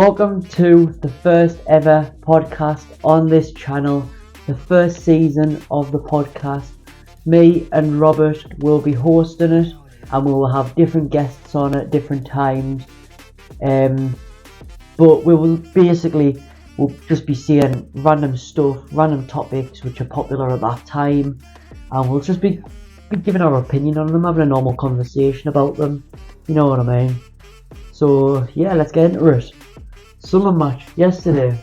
Welcome to the first ever podcast on this channel, the first season of the podcast. Me and Robert will be hosting it, and we will have different guests on at different times. But we'll just be seeing random stuff, random topics which are popular at that time, and we'll just be giving our opinion on them, having a normal conversation about them. You know what I mean? So yeah, let's get into it. Sunderland match yesterday.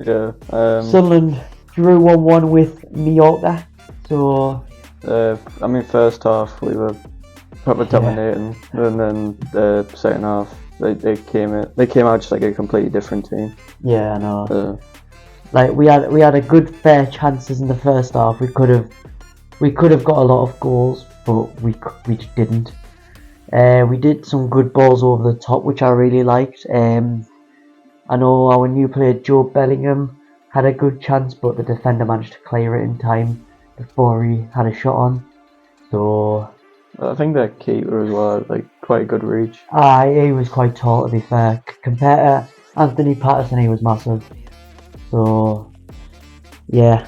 Yeah. Sunderland drew 1-1 with Mallorca. So first half we were proper dominating, and then the second half they came out just like a completely different team. Yeah, I know. We had a good fair chances in the first half. We could have got a lot of goals, but we just didn't. We did some good balls over the top, which I really liked. I know our new player Joe Bellingham had a good chance, but the defender managed to clear it in time before he had a shot on. So I think that keeper as well had like quite a good reach. He was quite tall, to be fair. Compared to Anthony Patterson, he was massive. So yeah,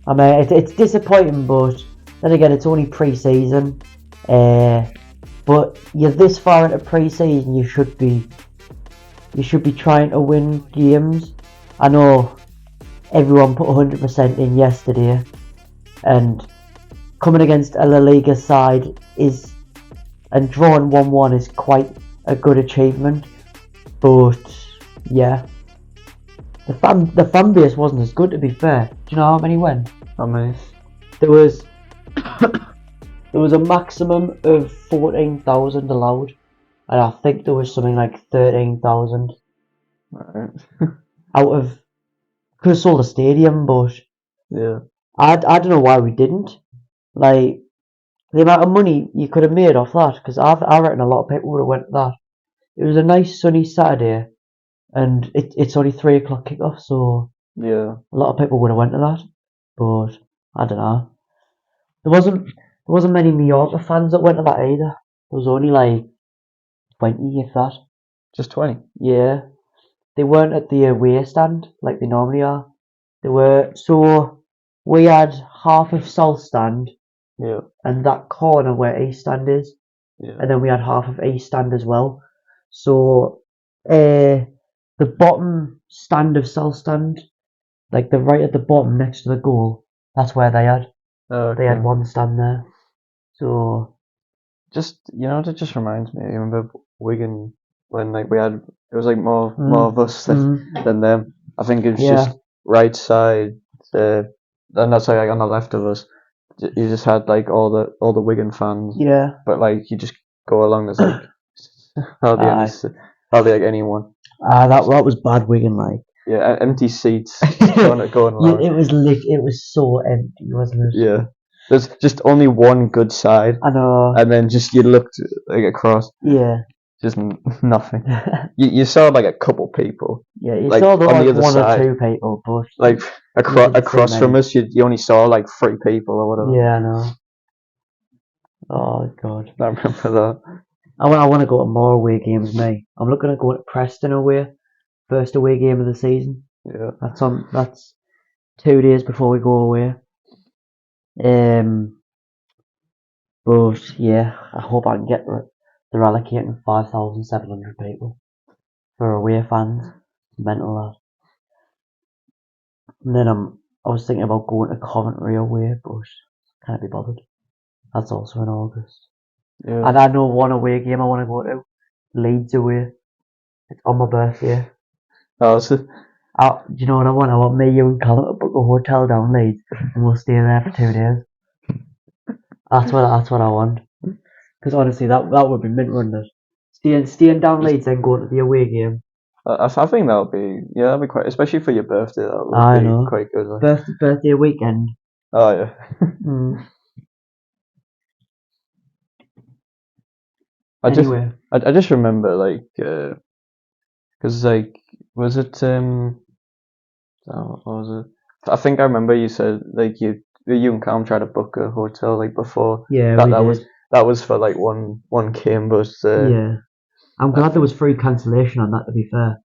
I mean it's disappointing, but then again it's only pre-season. But you're this far into pre-season, you should be trying to win games. I know everyone put 100% in yesterday, and coming against a La Liga side and drawing 1-1 is quite a good achievement. But yeah, the fan base wasn't as good, to be fair. Do you know how many went? How many? There was a maximum of 14,000 allowed, and I think there was something like 13,000 Right. out of. Could have sold a stadium, but Yeah. I don't know why we didn't. Like, the amount of money you could have made off that, because I reckon a lot of people would have went to that. It was a nice sunny Saturday, and it's only 3 o'clock kickoff, so Yeah. a lot of people would have went to that. But I don't know. There wasn't many Mallorca fans that went to that either. There was only like 20, if that. Just 20. Yeah. They weren't at the away stand like they normally are. So we had half of South stand, Yeah. and that corner where East stand is, Yeah. and then we had half of East stand as well. So the bottom stand of South stand, like the right at the bottom next to the goal, that's where they had. Okay. They had one stand there. So That just reminds me. I remember Wigan when it was like more of us than them. I think it was just right side, and that's like on the left of us. You just had like all the Wigan fans. Yeah. But like you just go along, there's like hardly like anyone. That was bad Wigan, like. Yeah, empty seats going along. It was so empty, wasn't it? Yeah. There's just only one good side. I know. And then just you looked like across. Yeah. Just nothing. you saw like a couple people. Yeah, you like, saw the on the other one side. or two people, but like across from us, you only saw like 3 people or whatever. Yeah, I know. Oh god. I remember that. I want to go to more away games, mate. I'm looking at going to Preston away, first away game of the season. Yeah. That's 2 days before we go away. But yeah, I hope I can get they're allocating 5,700 people for away fans. Mental that. And then I was thinking about going to Coventry away, but can't be bothered. That's also in August. Yeah. And I know one away game I want to go to. Leeds away. It's on my birthday. Oh, so, Do you know what I want? I want me, you and Colin to book a hotel down Leeds, and we'll stay there for 2 days. That's what I want. Because honestly, that would be mint, wouldn't it? Staying down Leeds and going to the away game. I think that'd be quite, especially for your birthday. That would be quite good. Like. Birthday weekend. Oh yeah. I just remember like, because like, was it what was it? I think I remember you said like you and Cam tried to book a hotel like before. Yeah, that was for like one game, but yeah. I'm glad there was free cancellation on that, to be fair.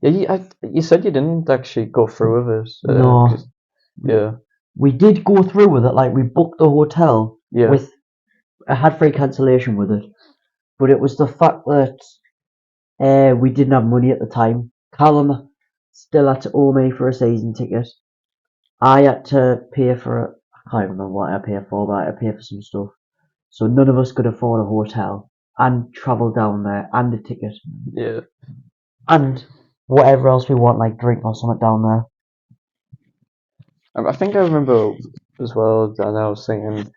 Yeah, you said you didn't actually go through with it. No. Yeah. We did go through with it, like we booked the hotel with, I had free cancellation with it, but it was the fact that we didn't have money at the time. Callum still had to owe me for a season ticket. I had to pay for it. I can't remember what I paid for, but I had to pay for some stuff. So none of us could afford a hotel and travel down there and a ticket. Yeah. And whatever else we want, like drink or something down there. I think I remember as well, and I was thinking,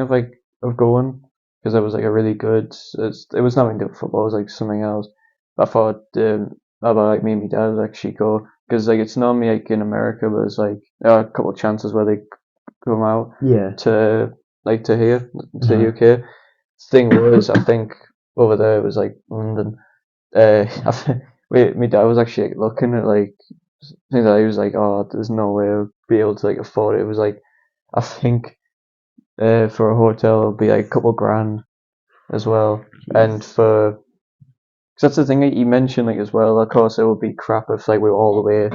of like of going because it was like a really good. It was nothing to do with football. It was like something else. But I thought about like me and my dad would actually go because like it's normally like in America, but there's like a couple of chances where they come out to here to the UK. Thing was, I think over there it was like London. My dad was actually like, looking at like things that he was like, oh, there's no way I'll be able to like afford it. It was like, I think for a hotel it'll be like a couple grand as well, and for cause that's the thing that you mentioned like as well. Of course, it would be crap if like we were all the way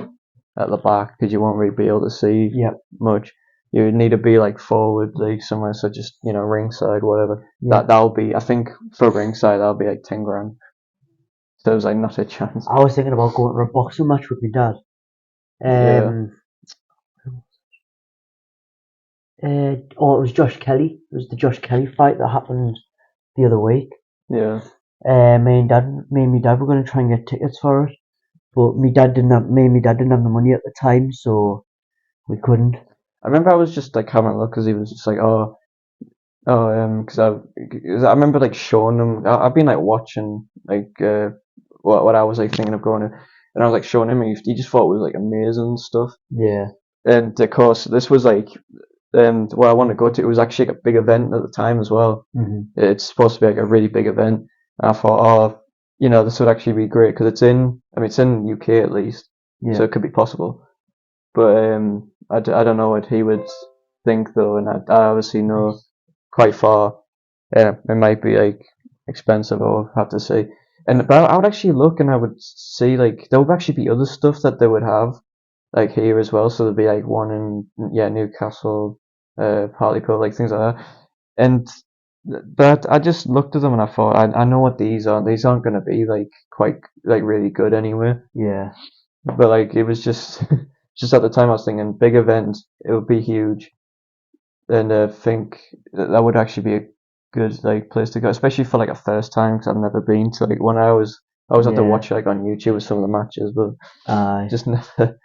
at the back because you won't really be able to see much. You would need to be like forward, like somewhere such as ringside, whatever. That'll be, I think, for ringside that'll be like 10 grand. So it was like not a chance. I was thinking about going to a boxing match with my dad. It was Josh Kelly. It was the Josh Kelly fight that happened the other week. Yeah. Me and my dad were going to try and get tickets for it, but me and my dad didn't have the money at the time, so we couldn't. I remember I was just like having a look because he was just like, because I remember like showing him. I've been like watching like what I was like thinking of going to, and I was like showing him. And he just thought it was like amazing stuff. Yeah. And of course, this was like where I wanted to go to. It was actually like a big event at the time as well. Mm-hmm. It's supposed to be like a really big event. And I thought, this would actually be great because it's in UK at least, so it could be possible. But I don't know what he would think though, and I obviously know quite far. Yeah, it might be like expensive. I'll have to say. But I would actually look and I would see like there would actually be other stuff that they would have like here as well. So there'd be like one in Newcastle, Hartlepool, like things like that. But I just looked at them and I thought I know what these are. These aren't going to be like quite like really good anyway. Yeah. But like it was just just at the time I was thinking big event, it would be huge, and I think that would actually be a good like place to go, especially for like a first time because I've never been to like one. I always had to watch like on YouTube with some of the matches, but just never.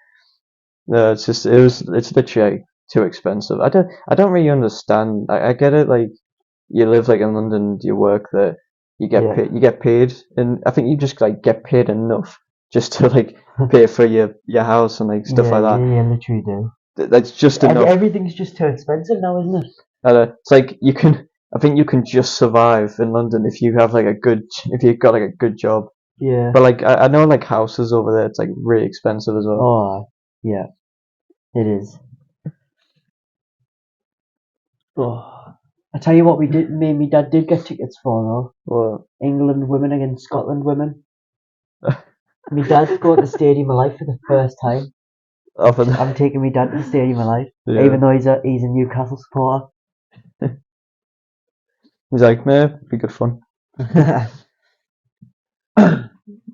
No, it's literally like, too expensive. I don't really understand. I get it. Like you live like in London, you work there, you get paid, and I think you just like get paid enough just to like pay for your house and like stuff like that. Yeah, literally do. That's just enough. Everything's just too expensive now, isn't it? It's like I think you can just survive in London if you have like if you've got like a good job. Yeah. But like I know like houses over there, it's like really expensive as well. Oh, yeah, it is. Oh, I tell you what, me and my dad did get tickets for though. What? England women against Scotland women. My dad's going to the Stadium of Life for the first time. I'm taking my dad to the Stadium of Life, even though he's a Newcastle supporter. He's like, man, it'd be good fun.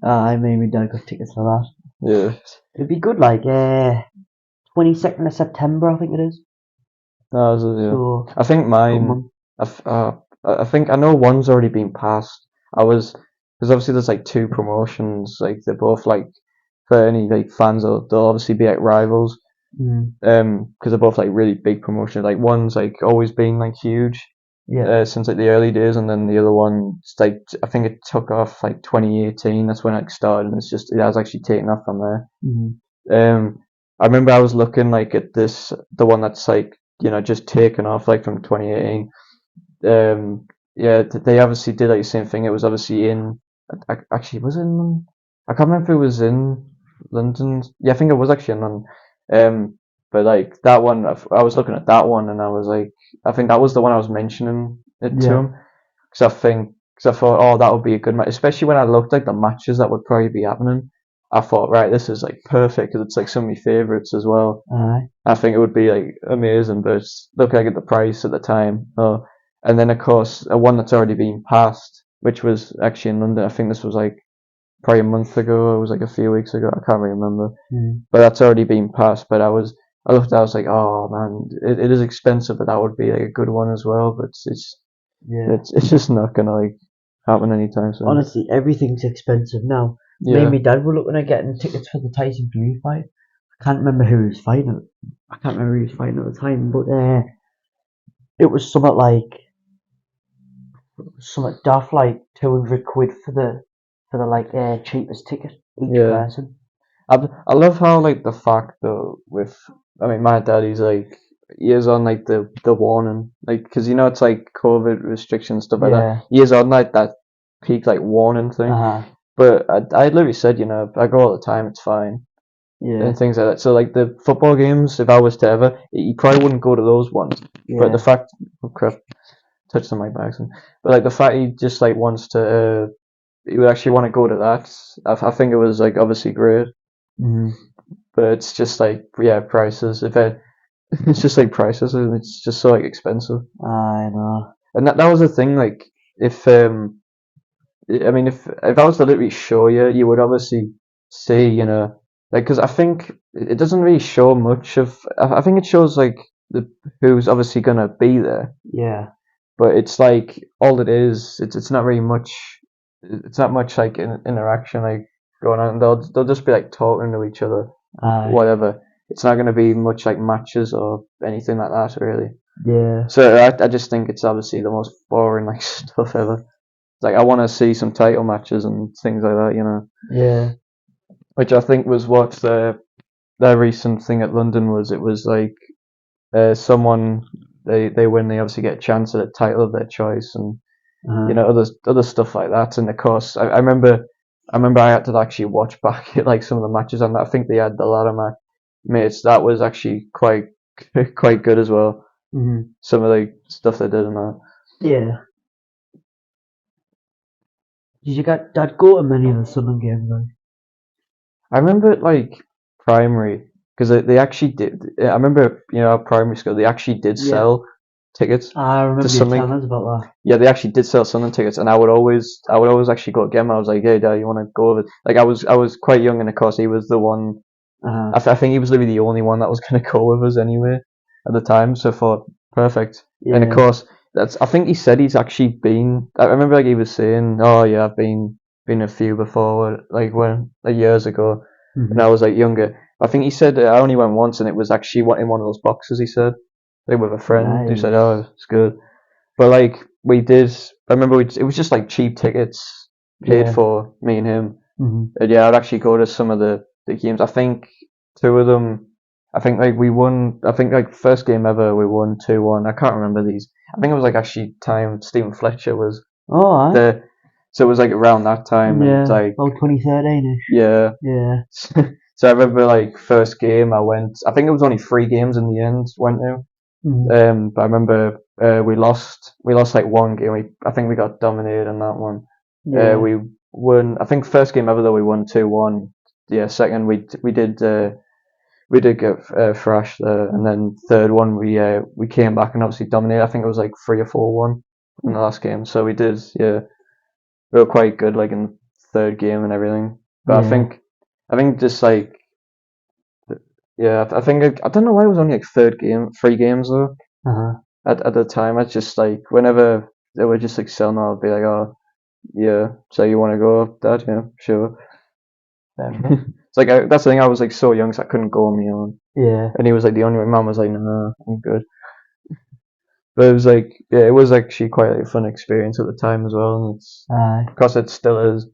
I made my dad got tickets for that. Yeah. It'd be good, like 22nd of September, I think it is. No, so, I think mine. I think I know one's already been passed. Because obviously there's like two promotions. Like they're both like for any like fans, they'll obviously be like rivals. Because they're both like really big promotions. Like one's like always been like huge. Yeah. Since like the early days, and then the other one, like I think it took off like 2018. That's when it started, and it has actually taken off from there. I remember I was looking like at the one that's like just taken off like from 2018. They obviously did like the same thing. It was obviously actually was in. I can't remember if it was in London. Yeah, I think it was actually in London. But like that one, I was looking at that one and I was like, I think that was the one I was mentioning it to him, because I think because I thought, oh, that would be a good match, especially when I looked like the matches that would probably be happening. I thought, right, this is like perfect because it's like some of my favourites as well. Aye. I think it would be like amazing, but look like at the price at the time. Oh, and then of course a one that's already been passed, which was actually in London. I think this was like probably a month ago. It was like a few weeks ago. I can't really remember, but that's already been passed. But I looked at it, I was like, oh man, it is expensive, but that would be like a good one as well. But it's just not gonna like happen anytime soon. Honestly, everything's expensive now. Me and my dad were looking at getting tickets for the Tyson Fury fight. I can't remember who he was fighting. I can't remember who he was fighting at the time, but it was something daft like £200 for the like cheapest ticket each person. I love how like the fact though with my dad, he is on like the warning, like, because you know it's like COVID restrictions, stuff like that. He is on like that peak like warning thing. But I literally said, I go all the time, it's fine. And things like that. So like the football games, if I was to ever, he probably wouldn't go to those ones. But the fact, oh crap, touched on my back. But like the fact he just like wants to, he would actually want to go to that. I think it was like obviously great. But it's just like prices. It's just like prices, and it's just so like expensive. I know. And that was the thing. Like if if I was to literally show you, you would obviously see, like, because I think it doesn't really show much of. I think it shows like who's obviously gonna be there. Yeah. But it's like all it is. It's not really much. It's not much like interaction like going on. They'll just be like talking to each other, whatever. It's not gonna be much like matches or anything like that really. Yeah. So I just think it's obviously the most boring like stuff ever. Like I want to see some title matches and things like that, Yeah. Which I think was what their recent thing at London was. It was like someone they win, they obviously get a chance at a title of their choice, and other stuff like that. And of course, I remember I had to actually watch back at like some of the matches, and I think they had the ladder match. Mates, that was actually quite good as well. Some of the stuff they did in that. Yeah. Did your dad go to many of the Southern games though? I remember like primary, because they actually did. I remember primary school they actually did sell tickets. I remember you telling us about that. Yeah, they actually did sell Southern tickets, and I would always actually go get them. I was like, hey dad, you want to go over? Like I was quite young, and of course he was the one. I think he was literally the only one that was going to go with us anyway at the time. So I thought perfect. And of course I think he said he's actually been. I remember like he was saying, oh yeah, I've been a few before, like when like years ago when I was like younger. I think he said I only went once, and it was actually in one of those boxes. He said like with a friend. He said, oh, it's good. But like we did. I remember it was just like cheap tickets paid for me and him. And I'd actually go to some of the games. I think two of them. I think like we won. I think like first game ever we won 2-1. I can't remember these. I think it was like actually time Stephen Fletcher was there. So it was like around that time. Yeah. And like 2013ish. Yeah. Yeah. So I remember like first game I went. I think it was only 3 games in the end. Went to. But I remember we lost like one game. I think we got dominated in that one. Yeah. We won. I think first game ever though we won 2-1. Yeah. Second we did get thrashed there, and then third one we came back and obviously dominated. I think it was like 3 or 4-1 in the last game. So we did, we were quite good like in the third game and everything. But I think just like I think I don't know why it was only like 3 games though. At the time, it's just like whenever they were just like selling, I'd be like, oh yeah, so you want to go, Dad? Yeah, sure. It's like that's the thing. I was like so young, so I couldn't go on my own. Yeah. And he was like the only one. Mum was like, "No, I'm good." But it was like, it was actually quite like a fun experience at the time as well. And it's because it still is. As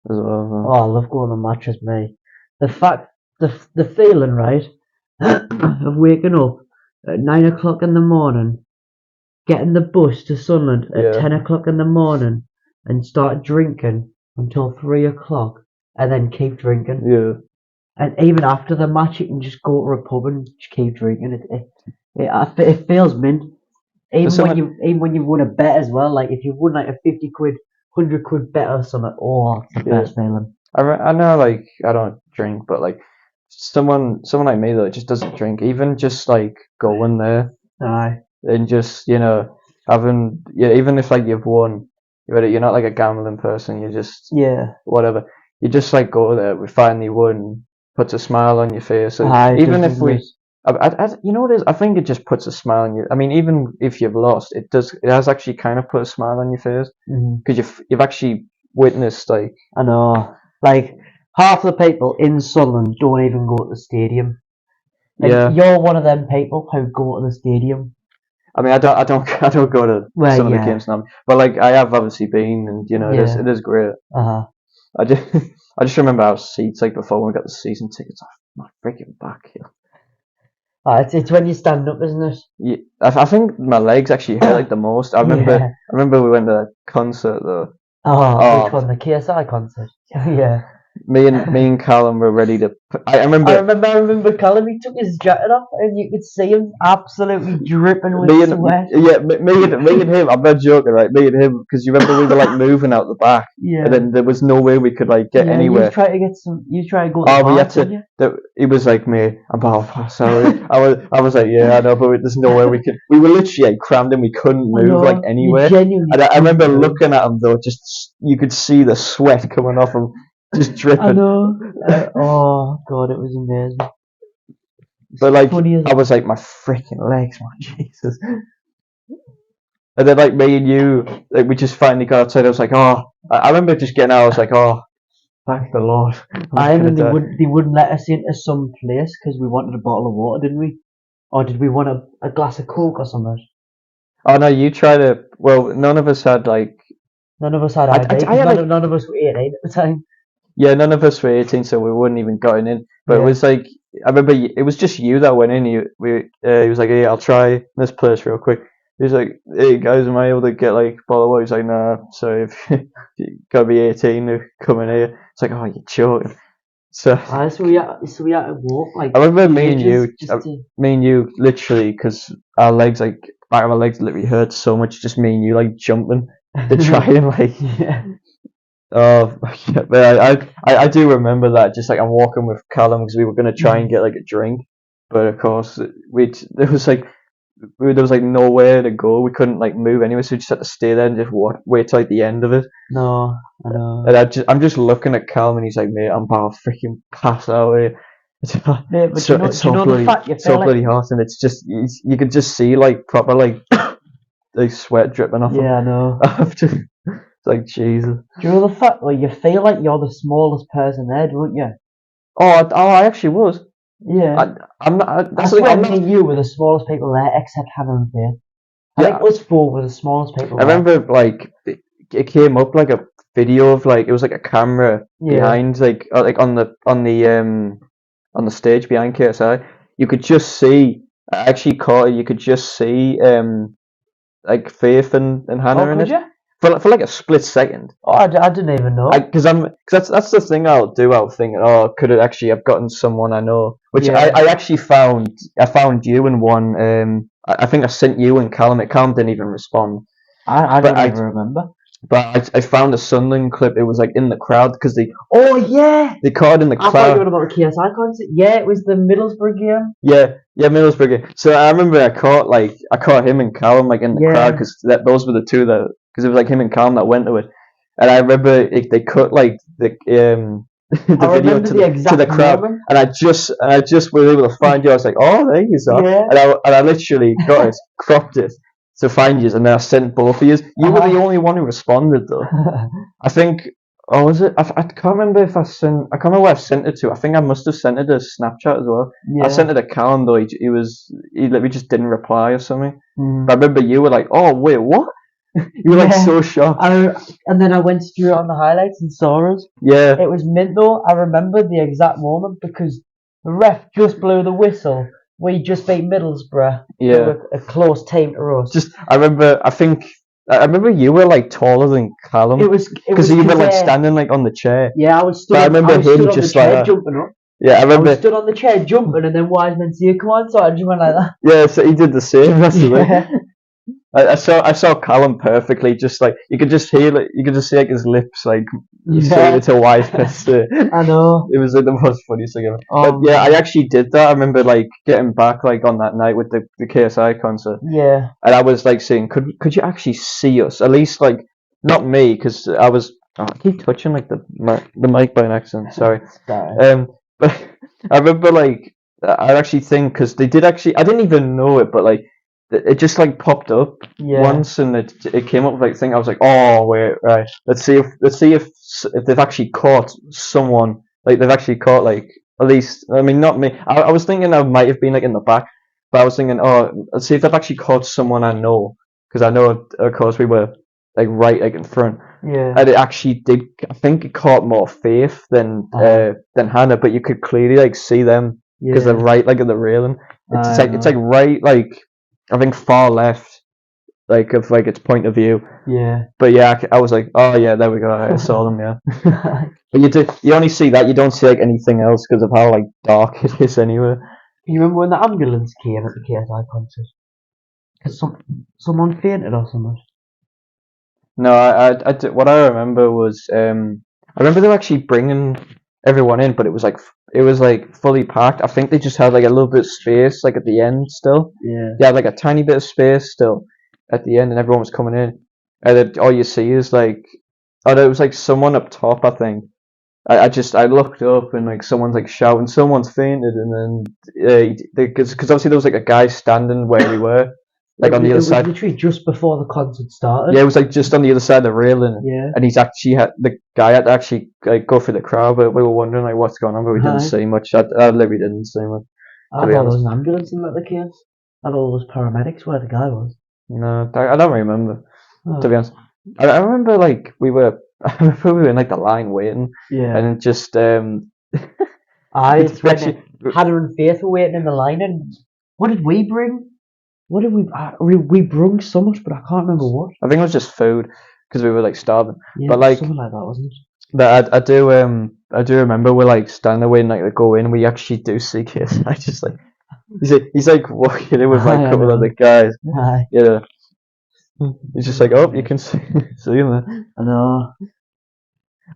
well. So. Oh, I love going to matches, mate. The fact, the feeling, right, of waking up at 9 o'clock in the morning, getting the bus to Sunderland at 10 o'clock in the morning, and start drinking until 3 o'clock. And then keep drinking. Yeah. And even after the match, you can just go to a pub and just keep drinking. It feels mint. Even when you won a bet as well, like if you won like a 50 quid, 100 quid bet or something, it's the best feeling. I know, like, I don't drink, but like someone like me that just doesn't drink, even just like going there, and just even if like you've won, you're not like a gambling person, you just whatever, you just like go there, we finally won, puts a smile on your face, even if we. You know what it is? I think it just puts a smile on you. I mean, even if you've lost, it has actually kind of put a smile on your face because you've actually witnessed, like. I know, like half the people in Sunderland don't even go to the stadium. And you're one of them people who go to the stadium. I mean, I don't go to some of the games now, but like I have obviously been, and it is great. I just remember our seats like before when we got the season tickets. My freaking back here. It's when you stand up, isn't it? Yeah, I think my legs actually hurt like the most. I remember we went to a concert though. Which one? The KSI concert? Yeah. Me and Callum were ready to. I remember Callum. He took his jacket off, and you could see him absolutely dripping with sweat. Me and him. I'm not joking, right? Me and him, because you remember we were like moving out the back, and then there was no way we could like get anywhere. You try to get some. You try to go. We had to. It was like me. I'm sorry. I was like, yeah, I know, but there's no way we could. We were literally like crammed in. We couldn't move like anywhere. And I remember looking at him though. Just you could see the sweat coming off him. Just dripping. I know. Oh god, it was amazing. But like, I was like, my freaking legs, man, Jesus. And then like me and you, like we just finally got outside. I was like, I remember just getting out. I was like, thank the Lord. And they wouldn't let us into some place because we wanted a bottle of water, didn't we? Or did we want a glass of Coke or something? Oh no, you tried to. Well, none of us had like. None of us had ID. None of us were 18 at the time. Yeah, none of us were 18, so we wouldn't even gotten in. But it was like, I remember it was just you that went in. He was like, hey, I'll try this place real quick. He was like, hey guys, am I able to get like a bottle of water? He's like, nah, sorry, you gotta be 18 to come in here. It's like, oh, you're joking. So we had to walk like. I remember me and you literally, because our legs, like back of our legs literally hurt so much, just me and you like jumping to try and like. Oh, yeah, but I do remember that. Just like I'm walking with Callum because we were gonna try and get like a drink, but of course there was like nowhere to go. We couldn't like move anyway, so we just had to stay there and just wait till like the end of it. No, I know. And I'm just looking at Callum and he's like, mate, I'm about to freaking pass out here. It's so bloody hot, and it's just you could just see like proper like sweat dripping off. Yeah, I know. It's like Jesus. Do you know the fact where you feel like you're the smallest person there, don't you? I actually was. Yeah. I'm not. I swear me and you were the smallest people there, except Hannah and Faith. I think us four were the smallest people. I remember like it came up like a video of like it was like a camera behind like on the stage behind KSI. You could just see. I actually caught it. You could just see like Faith and Hannah in it. You? For like a split second. I didn't even know. Because that's the thing I'll do. I'll think, could it actually have gotten someone I know? Which I actually found. I found you in one. I think I sent you and Callum. Callum didn't even respond. I don't even remember. But I found a Sunderland clip. It was like in the crowd because they. Oh yeah. They caught in the crowd. I thought you were about the KSI concert. Yeah, it was the Middlesbrough game. Yeah, Middlesbrough game. So I remember I caught him and Callum like in the crowd because those were the two that. Because it was like him and Callum that went to it, and I remember they cut like the video to the crowd, moment. and I just was able to find you. I was like, oh, there you are, and I literally got it, cropped it to find you, and then I sent both of you. You were the only one who responded though. I think. Oh, was it? I can't remember if I sent. I can't remember where I sent it to. I think I must have sent it to Snapchat as well. Yeah. I sent it to Callum though. He just didn't reply or something. But I remember you were like, oh wait, what? You were like so shocked. And then I went straight on the highlights and saw us. Yeah. It was mint though. I remember the exact moment because the ref just blew the whistle. We just beat Middlesbrough. Yeah. A close team to us. I remember you were like taller than Callum. It was because you were like standing like on the chair. Yeah, I was stood. But I remember him just like jumping up. Yeah, I remember. I was stood on the chair jumping, and then Wiseman said, "Come on," so I just went like that. Yeah, so he did the same. That's the way. I saw Callum perfectly. Just like you could just hear, like you could just see like his lips, like you see it's a wise pester. I know. It was like the most funniest thing ever. Oh, But yeah, I actually did that. I remember like getting back like on that night with the KSI concert, yeah. and I was like saying, could you actually see us? At least like not me, because I was. Oh, I keep touching like the mic by an accident. Sorry. But I remember like I actually think because they did actually. I didn't even know it, but like it just like popped up once, and it came up with like thing. I was like, oh wait, right. Let's see if they've actually caught someone. Like they've actually caught like at least. I mean, not me. I was thinking I might have been like in the back, but I was thinking, oh, let's see if they've actually caught someone I know, because I know of course we were like right like in front. Yeah. And it actually did. I think it caught more Faith than Hannah, but you could clearly like see them because they're right like at the railing. It's like right like I think far left like of like its point of view. Yeah. But yeah, I was like, oh yeah, there we go. I saw them. Yeah. But you only see that. You don't see like anything else because of how like dark it is anyway. You remember when the ambulance came at the KSI concert? Because someone fainted or something. No, what I remember was I remember they were actually bringing everyone in, but it was like fully packed. I think they just had like a little bit of space like at the end still. Yeah. They had like a tiny bit of space still at the end, and everyone was coming in. And then all you see is like, oh, there was like someone up top. I think I looked up and like someone's like shouting, someone's fainted, and then because obviously there was like a guy standing where we were. Like on the other side. It was literally just before the concert started. Yeah, it was like just on the other side of the railing. Yeah. And the guy had to actually like go through the crowd, but we were wondering like what's going on, but we didn't see much. I literally didn't see much. I thought there was an ambulance in that case. I thought it was paramedics where the guy was. No, I don't remember. To be honest, I remember like we were in like the line waiting. Yeah. And it just especially Hannah and Faith were waiting in the line, and what did we bring? What did we brung so much, but I can't remember what. I think it was just food because we were like starving. Yeah, but like something like that, wasn't it? But I do remember we're like standing there waiting like to go in. We actually do see kids. I just like he's like walking in with like a couple of the guys. Yeah. He's just like, oh, you can see him there. I know.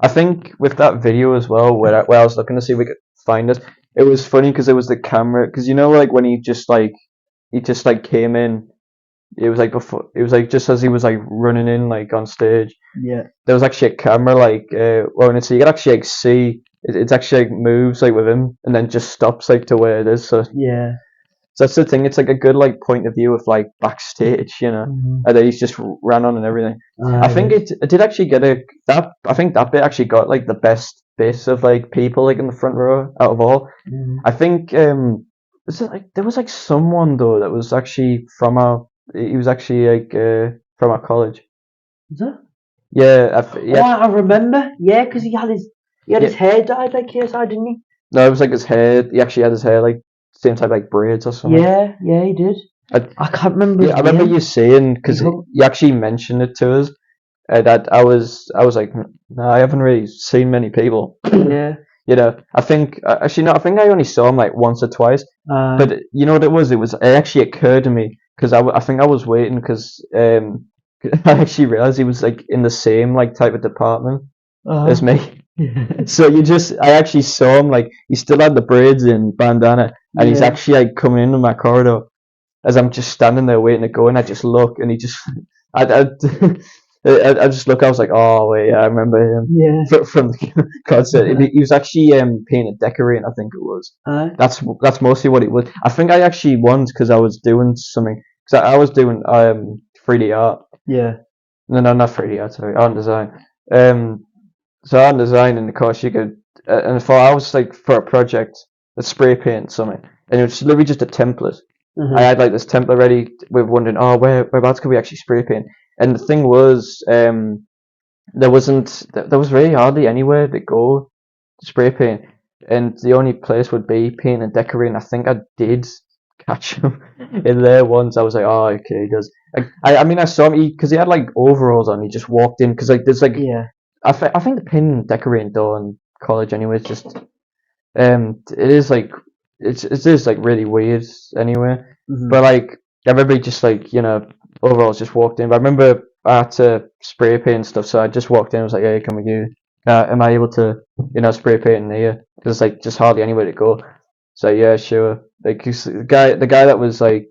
I think with that video as well, where I was looking to see if we could find it, it was funny because it was the camera. Because you know, like when he just came in, it was like before. It was like just as he was like running in like on stage. Yeah. There was actually a camera like so you could actually like see it's actually like moves like with him and then just stops like to where it is. So yeah. So that's the thing. It's like a good like point of view of like backstage, you know, and then he's just ran on and everything. I think it did actually get I think that bit actually got like the best bit of like people like in the front row out of all. I think was it like there was like someone though that was actually he was actually like from our college. Is that? Yeah, Oh, I remember. Yeah, because he had his hair dyed like KSI, didn't he? No, it was like his hair. He actually had his hair like same type like braids or something. Yeah, he did. I can't remember. Yeah, I remember you saying because you actually mentioned it to us. That I was like, no, I haven't really seen many people. Yeah. You know, I think actually no, I think I only saw him like once or twice. But you know what it was? It actually occurred to me because I think I was waiting because I actually realized he was like in the same like type of department as me. So I actually saw him like he still had the braids and bandana, and he's actually like coming into my corridor as I'm just standing there waiting to go, and I just look, and he just I just look. I was like, oh wait, yeah, I remember him. Yeah. From the concert. He was actually painting decorating. I think it was. That's mostly what it was. I think I actually once because I was doing something because I was doing 3D art. Yeah. No, not 3D art. Sorry, art and design. So art and design, and of course you could. And I was like for a project, a spray paint something, and it was literally just a template. I had like this template ready. We were wondering, oh, whereabouts could we actually spray paint? And the thing was, there was really hardly anywhere to go to spray paint, and the only place would be paint and decorating. I think I did catch him in there once. I was like, oh, okay, he does. I mean, I saw him because he had like overalls on. He just walked in because like there's like I think the paint and decorating though in college anyway. It's just it is like it is like really weird anyway. But like everybody just like you know overalls, just walked in. But I remember I had to spray paint and stuff, so I just walked in. I was like, "Hey, am I able to, spray paint in here? Because like just hardly anywhere to go." So yeah, sure. Like the guy that was like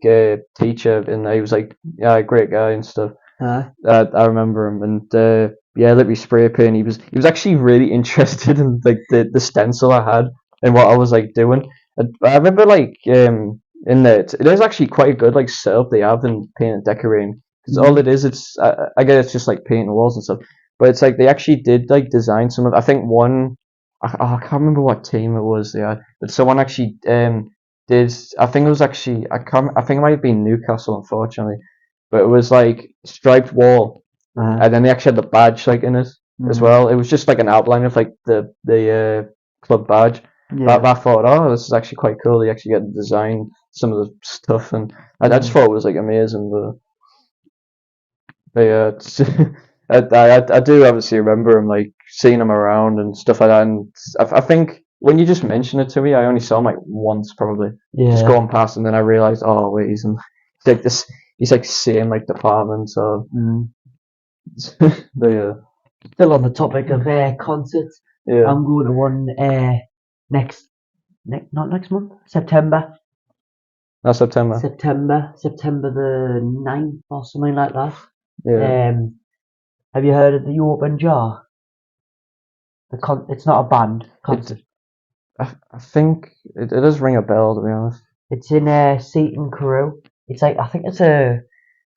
teacher in there, he was like, yeah, great guy and stuff. I remember him, and yeah, let me spray paint. He was actually really interested in like the stencil I had and what I was like doing. I remember like in there, it is actually quite a good like setup they have in paint and decorating. Because all it is, I guess it's just like painting walls and stuff. But it's like they actually did like design some of. I think one, I can't remember what team it was they had, but someone actually did. I think it was actually I think it might have been Newcastle, unfortunately, but it was like striped wall, and then they actually had the badge like in it as well. It was just like an outline of like the club badge. Yeah. But I thought, oh, this is actually quite cool. They actually get to design some of the stuff, and I just thought it was like amazing. But yeah, I do obviously remember him like seeing him around and stuff like that. And I think when you just mentioned it to me, I only saw him like once probably, just Yeah. going past, and then I realized, oh wait, he's like this. He's like same like department. So, but yeah, Still on the topic of concerts, yeah, I'm going to one not next month, September. that's September. September the 9th or something like that. Yeah. Have you heard of the Open Jar? It's not a band concert. I think it does ring a bell, to be honest. It's in Seaton Carew. It's like I think it's a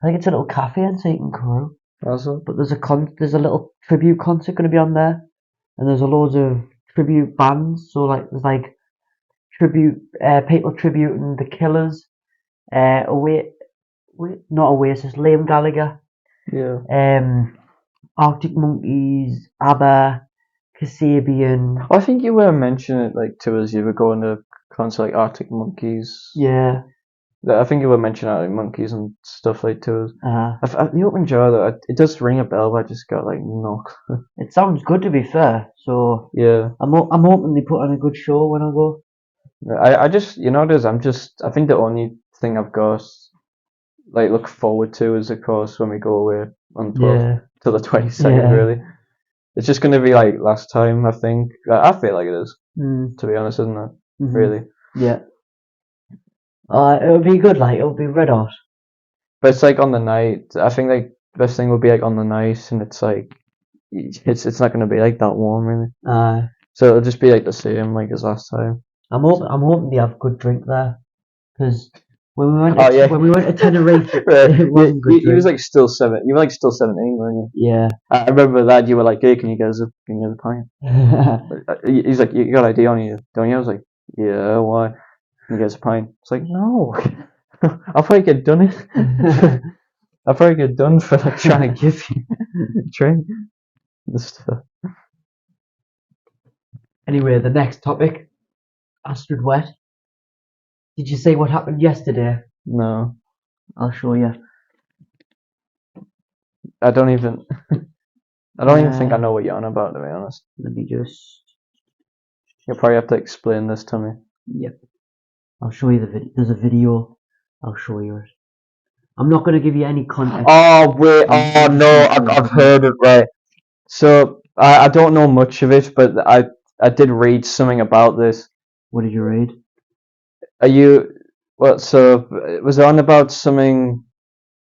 little cafe in Seaton Carew. Also, But there's a little tribute concert going to be on there, and there's a loads of tribute bands. So like there's like tribute people tributing the Killers, not Oasis, Liam Gallagher, yeah. Arctic Monkeys, ABBA, Kasabian. I think you were mentioning it like to us. You were going to concert like Arctic Monkeys. Yeah. I think you were mentioning Arctic Monkeys and stuff like to us. The Open Jar though, it does ring a bell, but I just got like no. It sounds good, to be fair. So yeah, I'm hoping they put on a good show when I go. I just I think the only thing I've got like look forward to is of course when we go away on 12th till the 22nd. Really, it's just gonna be like last time. I think I feel like it is. To be honest, isn't it? Mm-hmm. Really. Yeah. It'll be good. Like it'll be red hot. But it's like on the night. I think like best thing would be like on the night, and it's like it's not gonna be like that warm really. So it'll just be like the same like as last time. I'm hoping they have good drink there, because when we went to Tenerife, it wasn't good. You was like still 7. You were like still 17, weren't you? Yeah. I remember that you were like, "Hey, can you get us a pint?" He's like, "You got ID on you, don't you?" I was like, "Yeah, why? Can you get us a pint?" It's like, "No, I'll probably get done it. I'll probably get done for like trying to give you a drink." The stuff. Anyway, the next topic, Astrid Wet. Did you see what happened yesterday? No. I'll show you. I don't even think I know what you're on about, to be honest. Let me just. You'll probably have to explain this to me. Yep. I'll show you the video. There's a video. I'll show you it. I'm not going to give you any context. Oh wait! Oh no! I've heard it, right. So I don't know much of it, but I did read something about this. What did you read? Are you what? So was it on about something?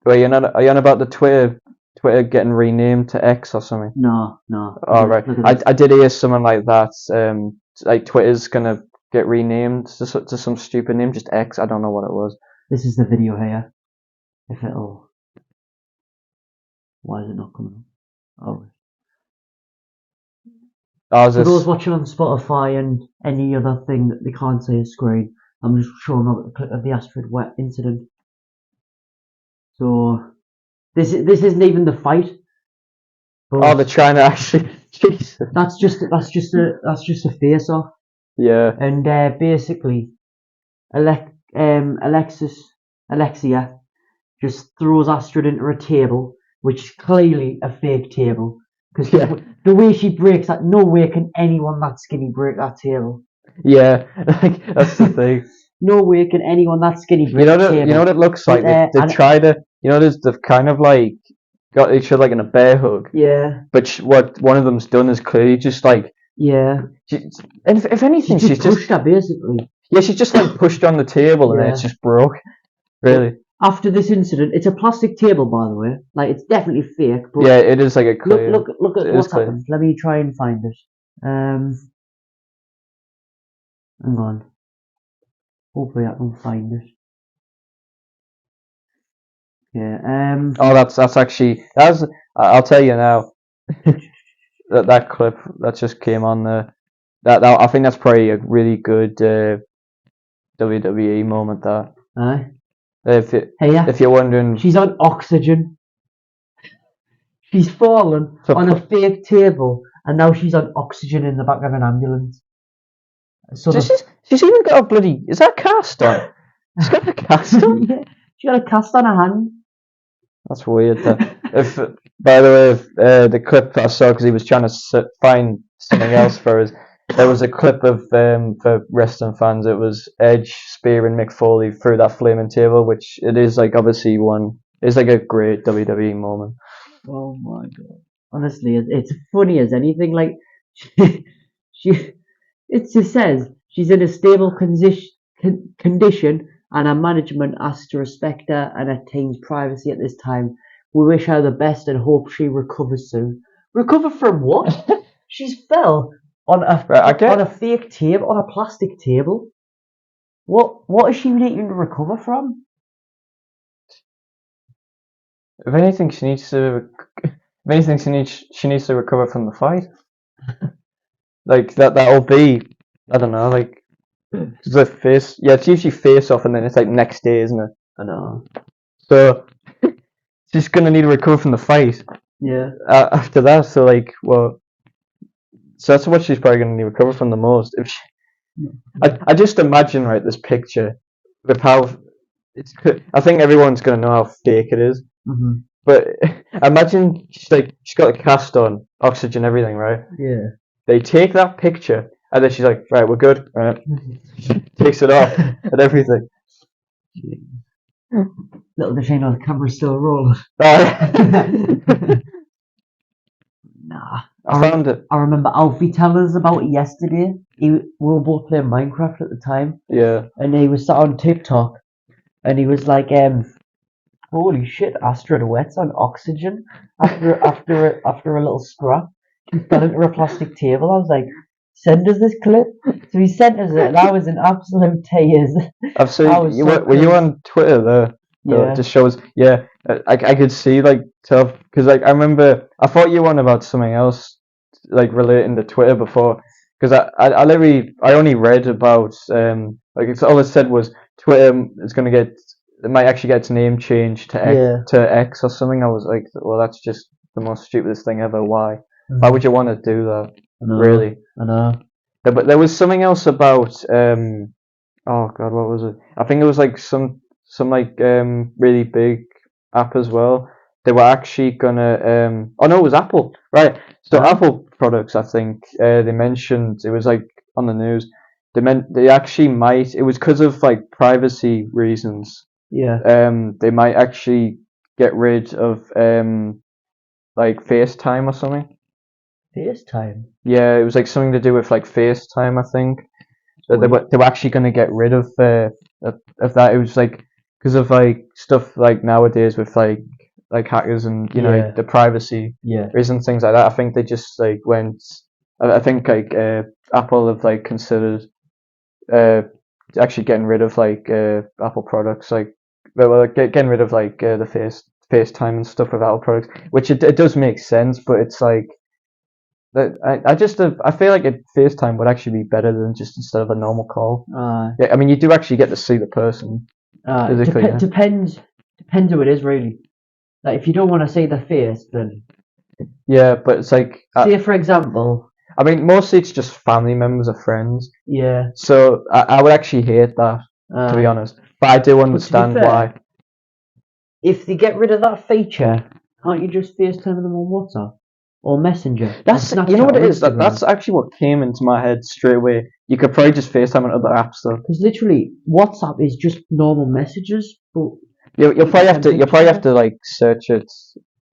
Are you on about the Twitter getting renamed to X or something? No. Oh right. I did hear something like that. Like Twitter's gonna get renamed to some stupid name, just X. I don't know what it was. This is the video here. If it'll. Why is it not coming up? Oh. For those watching on Spotify and any other thing that they can't see a screen, I'm just showing up a clip of the Astrid Wet incident. So this isn't even the fight. Oh, they're trying to actually. Jesus. That's just a face off. Yeah. And basically, Alexia just throws Astrid into a table, which is clearly a fake table. Because the way she breaks that, no way can anyone that skinny break that table. Yeah, that's the thing. No way can anyone that skinny break that table. You know what it looks like? They try to they've kind of like got each other like in a bear hug. Yeah. But what one of them's done is clearly just like. Yeah. And if anything, she's just pushed her basically. Yeah, she's just like pushed on the table and then it's just broke. Really. After this incident, it's a plastic table, by the way. Like, it's definitely fake. But yeah, it is like a clear. Look at what's happened. Let me try and find it. Hang on. Hopefully I can find it. Yeah. Oh, that's actually I'll tell you now. that clip that just came on there. That I think that's probably a really good WWE moment. That. Aye. If you're wondering, she's on oxygen. She's fallen on a fake table, and now she's on oxygen in the back of an ambulance. So she's even got a bloody. Is that a cast on? She's got a cast on. Yeah, she got a cast on her hand. That's weird. If by the way, the clip that I saw because he was trying to find something else for us. There was a clip of for wrestling fans. It was Edge spearing Mick Foley through that flaming table, which it is like obviously it's like a great WWE moment. Oh my god! Honestly, it's funny as anything. Like it just says she's in a stable condition, and her management asks to respect her and her team's privacy at this time. We wish her the best and hope she recovers soon. Recover from what? She's fell on a fake table, on a plastic table. What is she needing to recover from? If anything, she needs to recover from the fight. Like that'll be, I don't know, like the face. Yeah, it's usually face off, and then it's like next day, isn't it? I know. So she's gonna need to recover from the fight. Yeah. After that, so like, well. So that's what she's probably going to recover from the most. If I just imagine this picture with how it's. I think everyone's going to know how fake it is. Mm-hmm. But imagine she's got a cast on, oxygen, everything, right? Yeah. They take that picture and then she's like, right, we're good. Right. Takes it off and everything. Little does she know the camera's still rolling. Nah. I found it. I remember Alfie telling us about it yesterday. We were both playing Minecraft at the time. Yeah. And he was sat on TikTok, and he was like, "Holy shit, Astrid Wet's on oxygen after a little scrap. He fell into a plastic table." I was like, "Send us this clip." So he sent us it, and I was in absolute tears. I've seen. Were you on Twitter there? Yeah. It just shows. Yeah, I could see tough because I remember I thought you were on about something else relating to Twitter before because I only read about it's all it said was Twitter is going to it might actually get its name changed to X or something. I was like, well, that's just the most stupidest thing ever. Why? Mm-hmm. Why would you want to do that? Really? I know. But there was something else about oh god, what was it? I think it was like some really big app as well. They were actually gonna oh no, it was Apple, right? So Apple products, I think they mentioned it was on the news. They actually might. It was because of privacy reasons. Yeah. They might actually get rid of FaceTime or something. FaceTime. Yeah, it was something to do with FaceTime, I think. So they were actually going to get rid of that. It was because of stuff nowadays with hackers and the privacy reasons, things like that. I think they just went. I think Apple have considered actually getting rid of Apple products getting rid of the FaceTime and stuff with Apple products, which it does make sense, but it's I feel like FaceTime would actually be better than just instead of a normal call. Yeah, I mean you do actually get to see the person. Depends who it is really. If you don't want to see the face, then yeah, but it's say for example. I mean, mostly it's just family members or friends. Yeah. So I would actually hate that, to be honest. But I do understand why. If they get rid of that feature, can't you just FaceTime them on WhatsApp or Messenger? That's you know what it is. That's actually what came into my head straight away. You could probably just FaceTime on other apps though. Because literally, WhatsApp is just normal messages, but You'll probably have to like search it.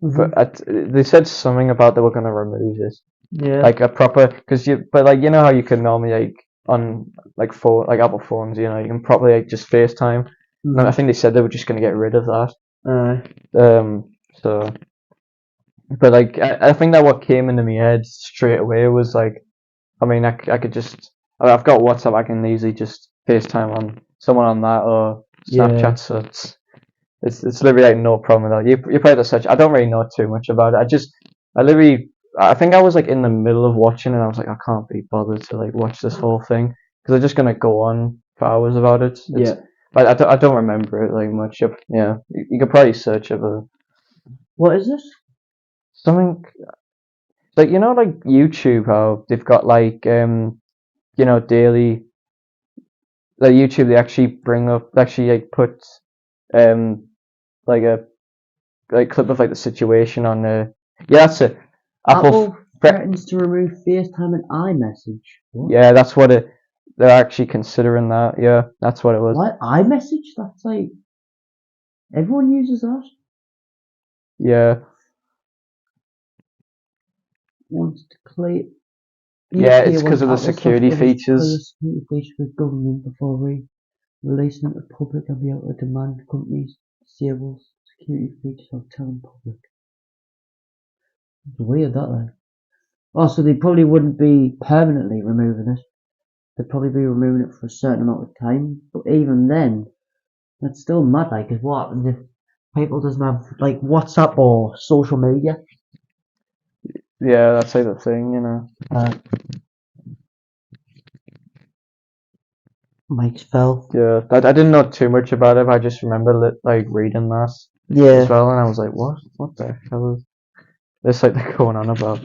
But they said something about they were gonna remove it. Yeah. Like a proper, but like you know how you can normally like on like Apple phones, you can probably like just FaceTime. And I think they said they were just gonna get rid of that. So, but like I think that what came into my head straight away was like, I mean I could just, I've got WhatsApp, I can easily just FaceTime on someone on that or Snapchat, so it's literally like no problem at all. You probably have to search. I don't really know too much about it. I think I was like in the middle of watching and I was like, I can't be bothered to like watch this whole thing because they're just gonna go on for hours about it. But I don't remember it like much. Yeah, you could probably search it. But what is this? Something like like YouTube, how they've got like daily, like YouTube, they actually like put like a clip of like the situation on that's it. Apple threatens to remove FaceTime and iMessage. What? Yeah, that's what they're actually considering that. Yeah, that's what it was. What? iMessage? That's like everyone uses that. Yeah. Wants to clear. Yeah, it's because of the security features. Security features with government before releasing it to the public and be able to demand companies disable security features or telling public. It's weird that like. Oh, so they probably wouldn't be permanently removing it. They'd probably be removing it for a certain amount of time. But even then, that's still mad. Like, because what happens if people doesn't have like WhatsApp or social media? Yeah, that's like the thing, Mike's fell. Yeah, I didn't know too much about it. But I just remember like reading that as well, and I was like, what the hell is this like they're going on about?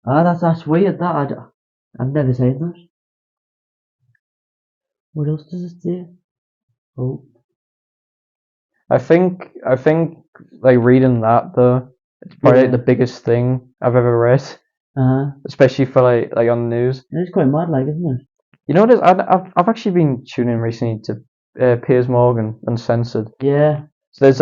That's weird. That I've never seen that. What else does it say? Oh. I think like reading that though, it's probably like the biggest thing I've ever read. Especially for like on the news. It's quite mad, like, isn't it? You know what it is? I've actually been tuning in recently to Piers Morgan Uncensored. Yeah. So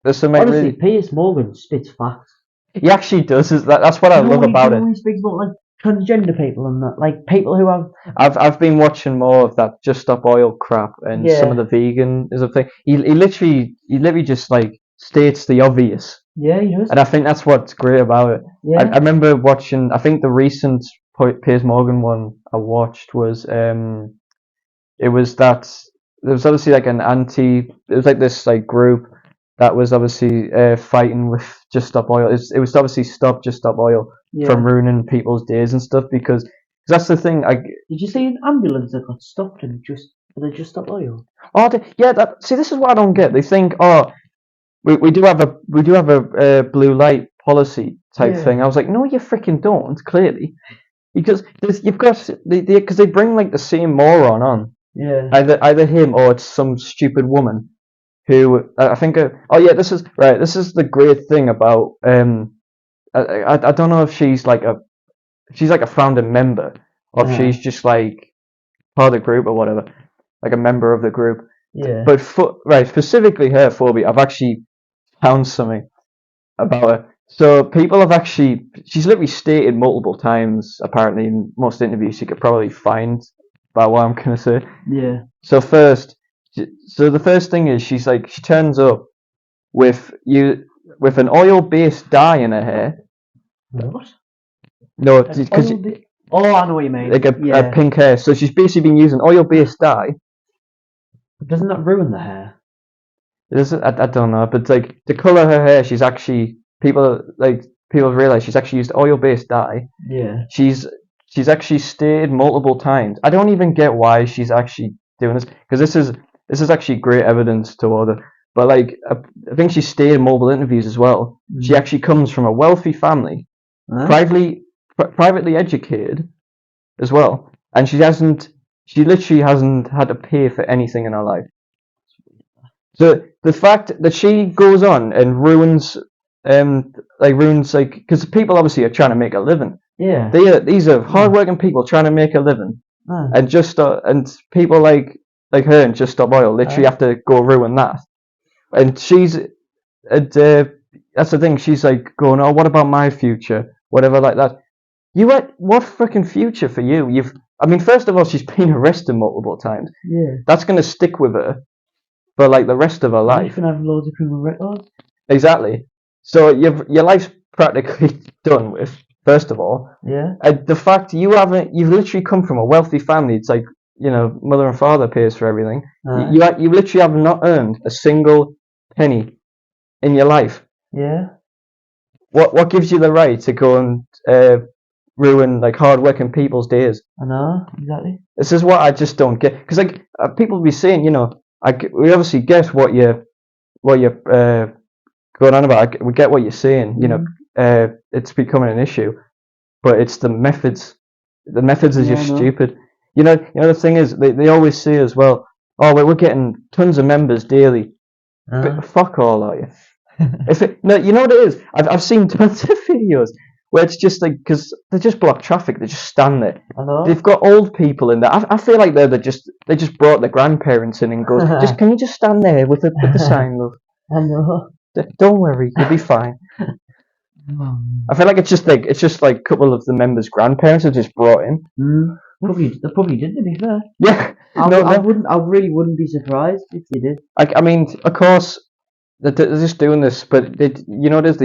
there's some like honestly, Piers Morgan spits facts. He actually does. That's what I love about it. He speaks about like transgender people and that, like people who have. I've been watching more of that Just Stop Oil crap and some of the vegan is a thing. He literally just like states the obvious. Yeah, he does. And I think that's what's great about it. Yeah. I remember watching. I think the recent Piers Morgan one I watched was it was that there was obviously like it was like this like group that was obviously fighting with Just Stop Oil. It was obviously stop Just Stop Oil from ruining people's days and stuff because that's the thing. Did you see an ambulance that got stopped and they just Stop Oil? Oh, see, this is what I don't get. They think, we do have a blue light policy type thing. I was like, no, you freaking don't. Clearly, because you've got because they bring like the same moron on. Yeah. Either him or it's some stupid woman who I think. This is right. This is the great thing about I don't know if she's like a founding member or if she's just like part of the group or whatever, like a member of the group. Yeah. But specifically her phobia, I've actually found something about her. So people have she's literally stated multiple times, apparently in most interviews you could probably find about what I'm gonna say. Yeah. So the first thing is she turns up with an oil-based dye in her hair. What? No, because I know what you mean. Like a pink hair. So she's basically been using oil-based dye. But doesn't that ruin the hair? I don't know, but like to colour her hair, she's actually people have realised she's actually used oil-based dye. Yeah. She's actually stated multiple times. I don't even get why she's actually doing this because this is actually great evidence toward her. But like I think she stated in multiple interviews as well. Mm. She actually comes from a wealthy family, privately educated as well, and she literally hasn't had to pay for anything in her life. So the fact that she goes on and ruins because people obviously are trying to make a living. Yeah. These are hardworking people trying to make a living, and people like like her and Just Stop Oil literally have to go ruin that. And she's, that's the thing, she's like going, oh, what about my future? Whatever like that. What freaking future for you? I mean, first of all, she's been arrested multiple times. Yeah. That's going to stick with her for like the rest of her life. You can have loads of criminal records. Exactly. So your life's practically done with, first of all. Yeah. The fact you've literally come from a wealthy family. It's like, mother and father pays for everything. You literally have not earned a single penny in your life. Yeah. What gives you the right to go and ruin like hard-working people's days? I know, exactly. This is what I just don't get. Because like people be saying, we obviously get what you're going on about. We get what you're saying. It's becoming an issue, but it's the methods. The methods are just stupid. The thing is, they always say as well, oh, we're getting tons of members daily. But fuck all, are you? You know what it is? I've seen tons of videos where it's just like, because they just block traffic, they just stand there. I know. They've got old people in there. I feel like they just brought their grandparents in and goes, can you just stand there with the sign, love? I know. Don't worry, you'll be fine. I feel like it's just like a couple of the members' grandparents are just brought in. They probably did, to be fair. Yeah. I really wouldn't be surprised if they did. I mean, of course, they're just doing this, but they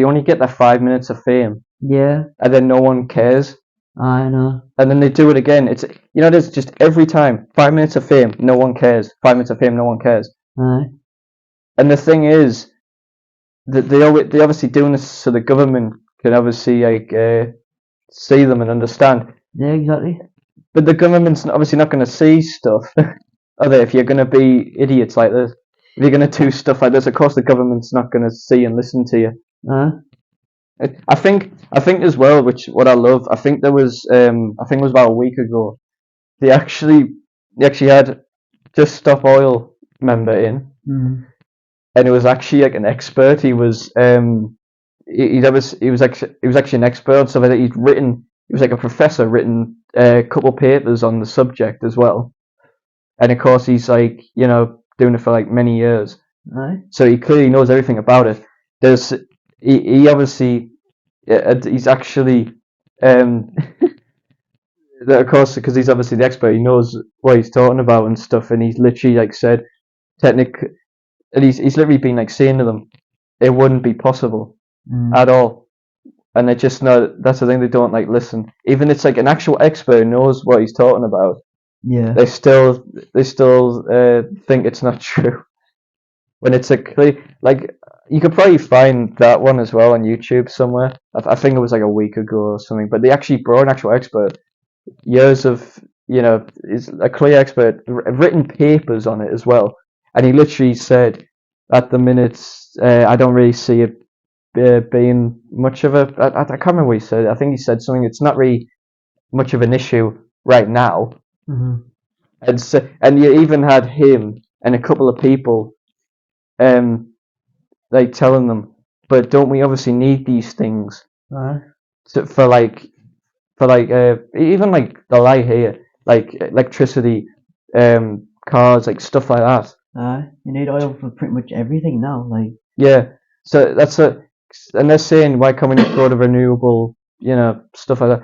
only get their 5 minutes of fame. Yeah. And then no one cares. I know. And then they do it again. It's just every time 5 minutes of fame, no one cares. 5 minutes of fame, no one cares. Aye. And the thing is that they obviously doing this so the government can obviously see them and understand. Yeah, exactly. But the government's obviously not going to see stuff, are they? If you're going to be idiots like this, if you're going to do stuff like this, of course the government's not going to see and listen to you. I think as well, what I love, I think there was I think it was about a week ago, they actually had Just Stop Oil member in, and it was actually like an expert. He was he was actually an expert, so that he was like a professor, written a couple papers on the subject as well, and of course he's like doing it for like many years, so he clearly knows everything about it. He obviously, he's actually, of course, because he's obviously the expert, he knows what he's talking about and stuff, and he's literally like said, and he's literally been like saying to them, it wouldn't be possible at all, and they just know, that's the thing, they don't like listen. Even it's like an actual expert who knows what he's talking about. Yeah. They still think it's not true. When it's a clear, like, you could probably find that one as well on YouTube somewhere. I think it was like a week ago or something. But they actually brought an actual expert, years of, is a clear expert, written papers on it as well. And he literally said, at the minute, I don't really see it being much of a. I can't remember what he said. I think he said something. It's not really much of an issue right now. And you even had him and a couple of people, like telling them, but don't we obviously need these things for even like the light here, like electricity, cars, like stuff like that. You need oil for pretty much everything now, like. Yeah, so and they're saying, why can't we not go to renewable, stuff like that.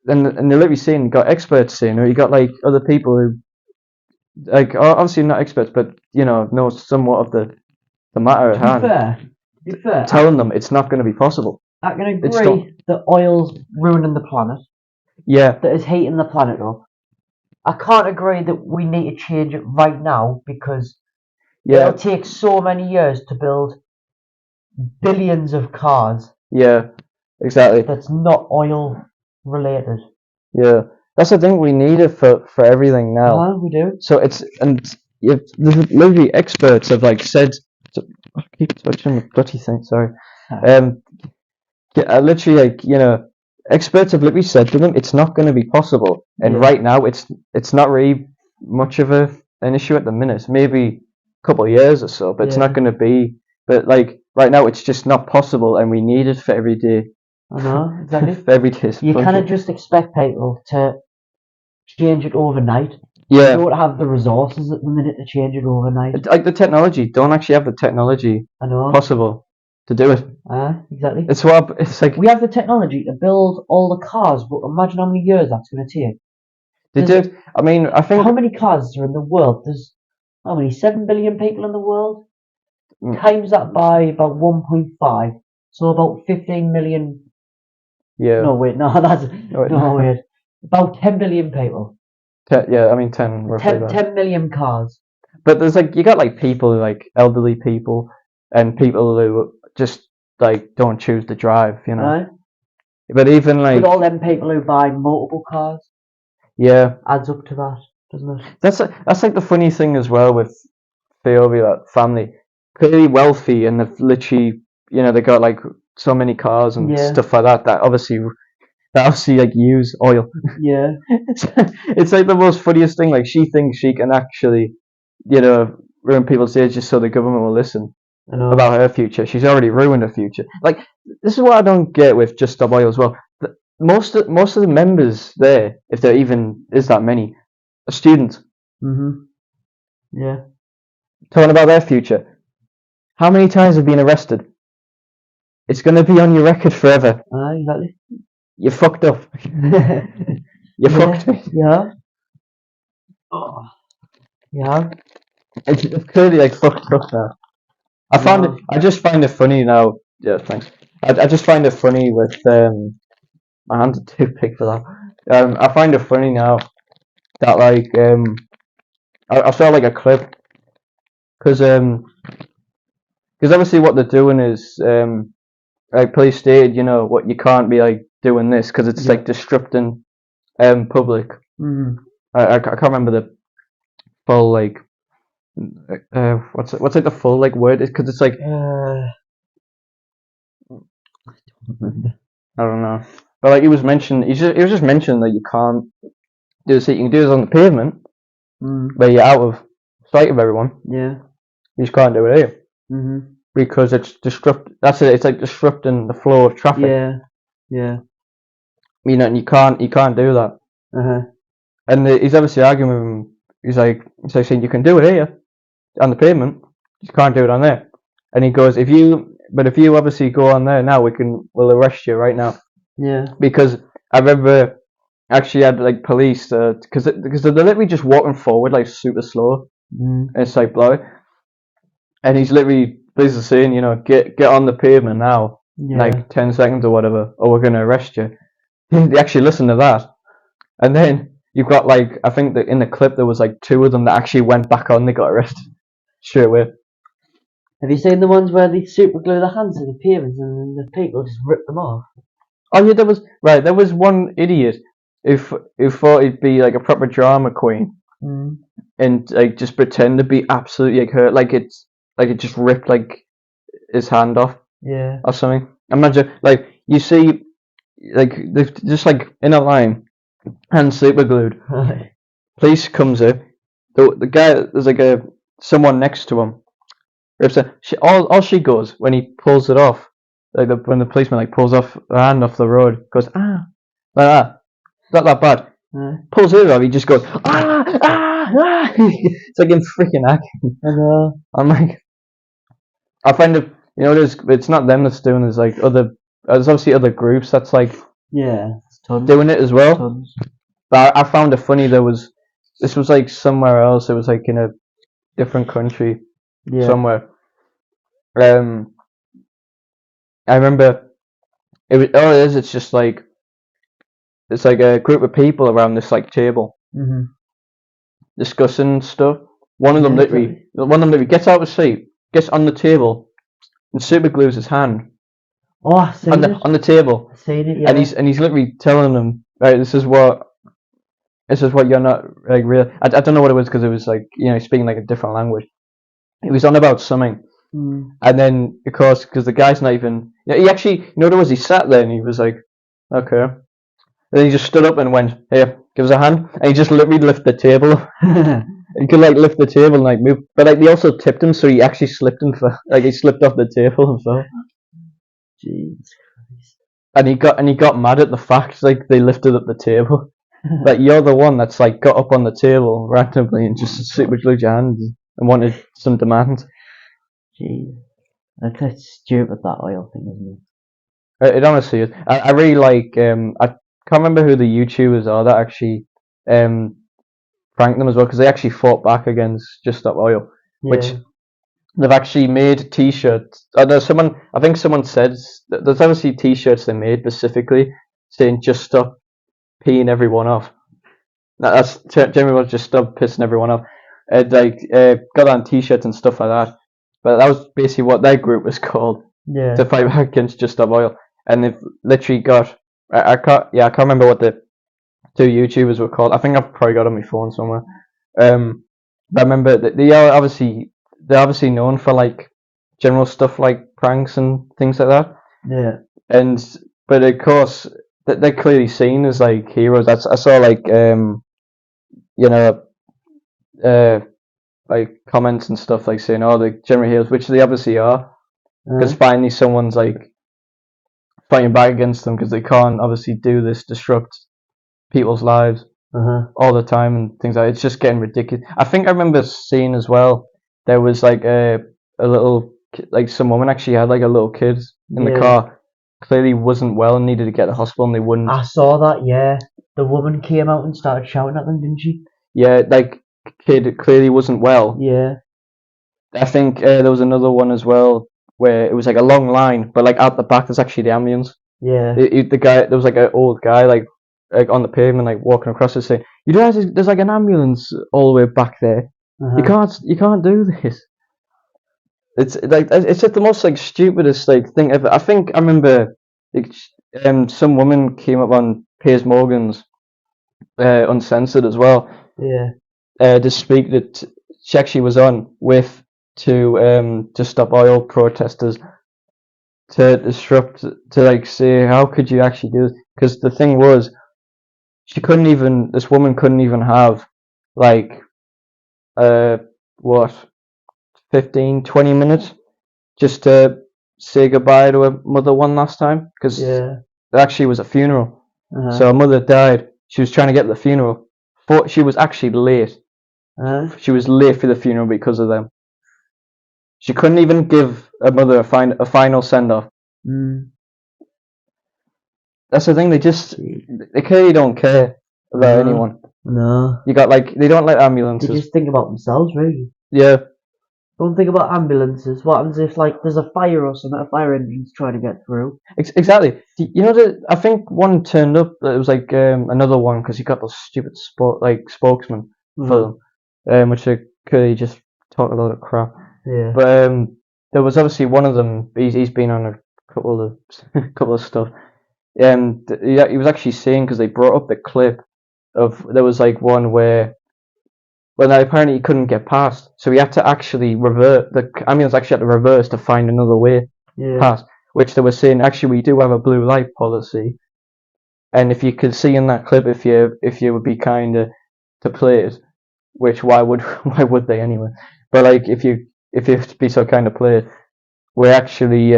And they're literally saying, you got experts saying, or you got like other people who, like, obviously not experts, but know somewhat of the matter at hand. To be fair, telling them it's not going to be possible. I can agree that oil's ruining the planet. Yeah. That is heating the planet up. I can't agree that we need to change it right now, because it'll take so many years to build billions of cars. Yeah, exactly. That's not oil related. Yeah, that's the thing. We need it for everything now. We do. So there's literally experts have like said. I keep touching the bloody thing. Sorry. Literally, like, experts have literally said to them, it's not going to be possible. And right now, it's not really much of an issue at the minute. Maybe a couple of years or so, but it's not going to be. But like right now, it's just not possible, and we need it for every day. I know, exactly. For every day. You cannot just expect people to change it overnight. They don't have the resources at the minute to change it overnight. Like the technology, don't actually have the technology possible to do it. Exactly. It's like we have the technology to build all the cars, but imagine how many years that's going to take. They did. I mean, I think how many cars are in the world? There's how many? 7 billion people in the world. Times that by about 1.5, so about 15 million. Yeah. No wait, no that's no wait. About 10 billion people. 10 roughly. 10 million cars. But there's like you got like people like elderly people and people who just like don't choose to drive, you know. Right. But even like with all them people who buy multiple cars. Yeah. Adds up to that, doesn't it? That's like the funny thing as well with that family. Clearly wealthy and they've literally, you know, they got like so many cars and stuff like that. That obviously like use oil. Yeah. It's like the most funniest thing. Like she thinks she can actually, you know, ruin people's days just so the government will listen about her future. She's already ruined her future. Like this is what I don't get with Just Stop Oil as well. Most of the members there, if there even is that many, are students. Yeah. Talking about their future. How many times have been arrested? It's going to be on your record forever. Exactly. You fucked up. You fucked me. Yeah. Oh. Yeah. It's clearly like fucked up now. I just find it funny now. Yeah, thanks. I just find it funny with my hands are too big for that. I find it funny now that like I saw like a clip because obviously what they're doing is like police stated, you know, what you can't be like doing this because it's like disrupting public. I can't remember the full like what's like the full like word is because it's like I don't know, but like he was just mentioning that you can't do this. You can do this on the pavement where you're out of sight of everyone. Yeah, you just can't do it here because it's That's it. It's like disrupting the flow of traffic. Yeah. You know, and you can't do that. And he's obviously arguing with him. He's like saying you can do it here on the pavement, you can't do it on there. And he goes, if you obviously go on there now, we'll arrest you right now. Yeah. Because I remember actually had like police because they're literally just walking forward like super slow. And it's like blow. And he's literally basically saying, you know, get on the pavement now, like 10 seconds or whatever, or we're gonna arrest you. They actually listen to that, and then you've got like I think that in the clip there was like 2 of them that actually went back on. They got arrested straight away. Have you seen the ones where they super glue their hands to the pavements and the people just rip them off? Oh yeah, there was one idiot who thought he'd be like a proper drama queen and like just pretend to be absolutely like hurt, like it just ripped like his hand off, or something. Imagine like you see like they're just like in a line, hands super glued. Police comes in, the guy there's like someone next to him. All she goes when he pulls it off, like when the policeman like pulls off her hand off the road, goes like that. Not that bad. Pulls it off, he just goes It's like in freaking action. I'm like, I find it, you know, it's not them that's doing it, there's like there's obviously other groups that's like doing it as well. Tons. But I found it funny. This was like somewhere else. It was like in a different country somewhere. I remember it's just like it's like a group of people around this like table discussing stuff. One of them literally gets out of his seat, gets on the table, and super glues his hand. Oh, I've seen it. On the table. I've seen it, yeah. And he's literally telling them, right, this is what you're not like real. I don't know what it was because it was like, you know, speaking like a different language. He was on about something, and then of course because the guy's not even. You know, he actually, you know, what it was, he sat there and he was like, okay. And then he just stood up and went, here, give us a hand, and he just literally lifted the table. He could like lift the table and like move, but like they also tipped him, so he actually slipped and he slipped off the table himself. Jesus Christ. And he got mad at the fact like they lifted up the table. But you're the one that's like got up on the table randomly and just super glued your hand and wanted some demand. Jeez. That's stupid, that oil thing, isn't It honestly is. I really like. I can't remember who the YouTubers are that actually pranked them as well, because they actually fought back against Just Stop Oil, which they've actually made T-shirts. I think someone said there's obviously T-shirts they made specifically saying "Just stop peeing everyone off." That's generally what "Just stop pissing everyone off." Got on T-shirts and stuff like that. But that was basically what their group was called to fight back against Just Stop Oil, and they've literally got. I can't remember what the two YouTubers were called. I think I've probably got it on my phone somewhere. But I remember that they're obviously known for like general stuff like pranks and things like that. Yeah. But of course they're clearly seen as like heroes. I saw like like comments and stuff like saying, "Oh, they're general heroes," which they obviously are, because finally someone's like fighting back against them, because they can't obviously do this, disrupt people's lives all the time and things like that. It's just getting ridiculous. I think I remember seeing as well, there was like a little, like some woman actually had like a little kid in the car, clearly wasn't well and needed to get to the hospital, and they wouldn't. I saw that, yeah. The woman came out and started shouting at them, didn't she? Yeah, like kid clearly wasn't well. Yeah. I think there was another one as well where it was like a long line, but like at the back there's actually the ambulance. Yeah. The guy, there was like an old guy like on the pavement, like walking across it, saying, "You realize there's like an ambulance all the way back there? You can't do this." It's like it's just the most like stupidest like thing ever. I think I remember like, some woman came up on Piers Morgan's Uncensored as well. Yeah. To speak that she actually was on with to stop oil protesters, to disrupt, to like say, how could you actually do this? Because the thing was, this woman couldn't even have like what 15, 20 minutes just to say goodbye to her mother one last time, because there actually was a funeral. So her mother died. She was trying to get to the funeral, but she was actually late. She was late for the funeral because of them. She couldn't even give her mother a final send off. That's the thing. They clearly don't care about anyone. No. You got like, they don't let ambulances. They just think about themselves, really. Yeah. Don't think about ambulances. What happens if like there's a fire or something? A fire engine's trying to get through. Exactly. You know, I think one turned up. It was like another one, because he got those stupid spokesman for them, which they clearly just talk a lot of crap. Yeah. But there was obviously one of them. He's been on a couple of stuff. He was actually saying, because they brought up the clip of, there was like one where, well, now apparently he couldn't get past, so he had to actually revert. The ambulance actually had to reverse to find another way past. Which they were saying, actually, we do have a blue light policy, and if you could see in that clip, if you would be kind to play it, which why would they anyway? But like, if you be so kind to play it, we're actually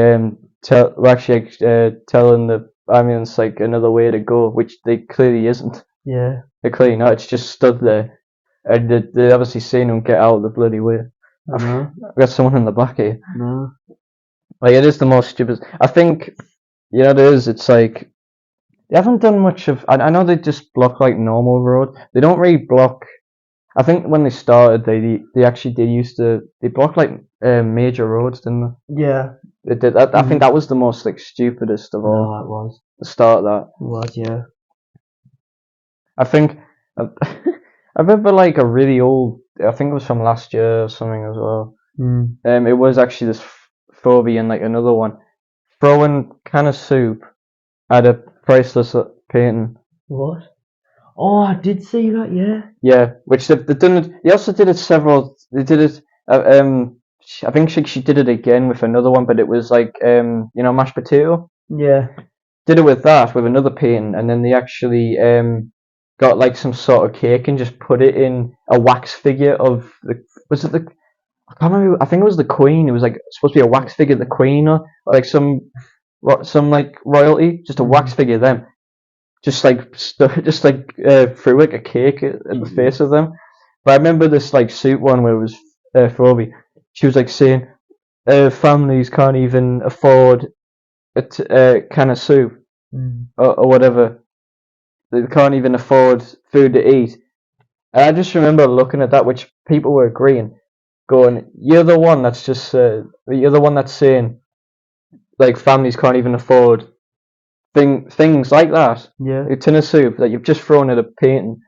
telling the ambulance like another way to go, which they clearly isn't. Yeah. They're clearly not. It's just stood there. And they obviously seen him get out of the bloody way. I've got someone in the back here. No. Like, it is the most stupid. I think, you know, there is. It's like, they haven't done much of. I know they just block like normal road. They don't really block. I think when they started, they blocked like major roads, didn't they? Yeah. They did. I think that was the most like stupidest of all. Oh, it was. The start of that. It was, yeah. I think. I remember like a really old, I think it was from last year or something as well. It was actually this Phoebe and like another one throwing can of soup at a priceless painting. What? Oh, I did see that. Yeah. Yeah, which they've done it. They also did it several. They did it. I think she did it again with another one, but it was like mashed potato. Yeah. Did it with that, with another painting, and then they actually got like some sort of cake and just put it in a wax figure of I can't remember, I think it was the Queen. It was like supposed to be a wax figure of the Queen or like some like royalty, just a wax figure of them. just threw like a cake at the face of them. But I remember this like soup one where it was Phoebe. She was like saying, families can't even afford a can of soup or whatever. They can't even afford food to eat. And I just remember looking at that, which people were agreeing, going, "You're the one that's just you're the one that's saying like families can't even afford things like that. Yeah. A tin of soup that you've just thrown at a painting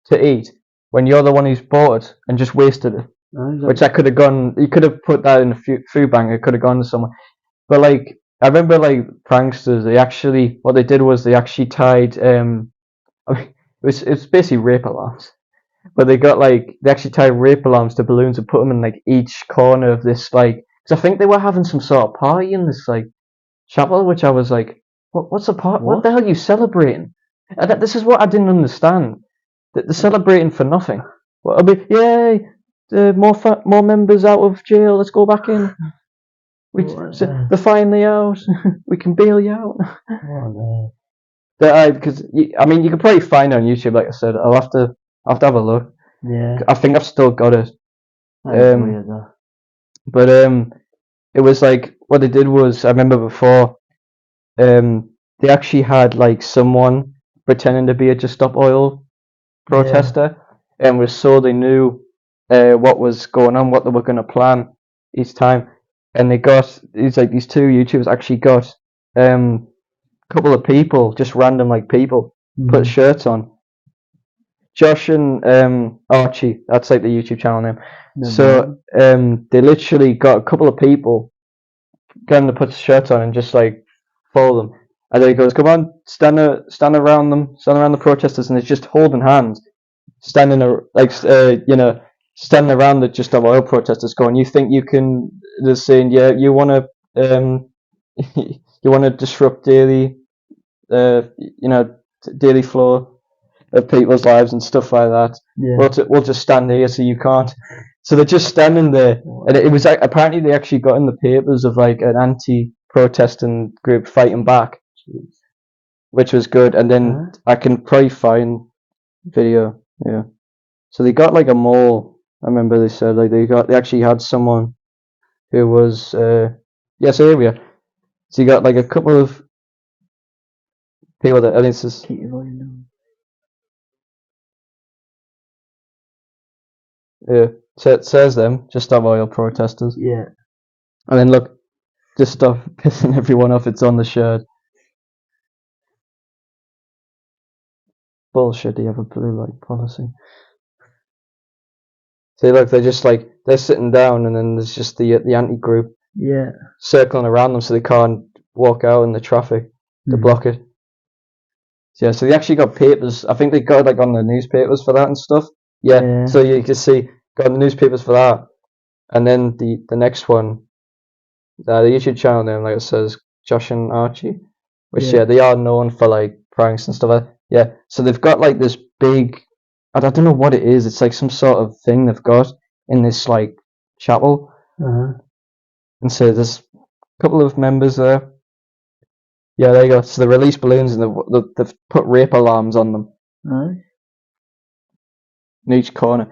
to eat when you're the one who's bought it and just wasted it." Which I could have gone. You could have put that in a food bank. It could have gone to someone. But like I remember, like pranksters, what they did was they actually tied. I mean, it's basically rape alarms. But they actually tied rape alarms to balloons and put them in like each corner of this like. Because I think they were having some sort of party in this like chapel, which I was like, what's the part? What the hell are you celebrating? And this is what I didn't understand. That they're celebrating for nothing. Well, I'll be yay. More members out of jail. Let's go back in. They're finally out. We can bail you out. Because I mean, you can probably find it on YouTube. Like I said, I'll have to have a look. Yeah. I think I've still got it. Weird, but it was like what they did was I remember before. They actually had like someone pretending to be a Just Stop Oil protester, and was so they knew what was going on, what they were going to plan each time, and they got these two YouTubers actually got a couple of people, just random like people, put shirts on. Josh and Archie, that's like the YouTube channel name. So they literally got a couple of people, got them to put shirts on and just like follow them. And then he goes, "Come on, stand around the protesters," and it's just holding hands, standing around the Just Stop Oil protesters, going, "You think you can?" They're saying, "Yeah, you want to disrupt daily flow of people's lives and stuff like that. Yeah. We'll just stand here so you can't." So they're just standing there, and it was like, apparently they actually got in the papers of like an anti-protesting group fighting back, which was good. And then I can probably find video. Yeah. So they got like a mole. I remember they said like they actually had someone who was so here we are. So you got like a couple of people that I think this it says them, Just Stop Oil protesters. Yeah. And then look, just stop pissing everyone off. It's on the shirt. Bullshit. Do you have a blue light policy? See, look, they're sitting down, and then there's just the anti-group circling around them, so they can't walk out in the traffic to block it. Yeah, so they actually got papers. I think they got like on the newspapers for that and stuff. Yeah. So you can see got on the newspapers for that, and then the next one, the YouTube channel name, like it says, Josh and Archie, which they are known for like pranks and stuff. So they've got like this big. I don't know what it is. It's like some sort of thing they've got in this like chapel. And so there's a couple of members there. Yeah, there you go. So they release balloons and they've put rape alarms on them. In each corner.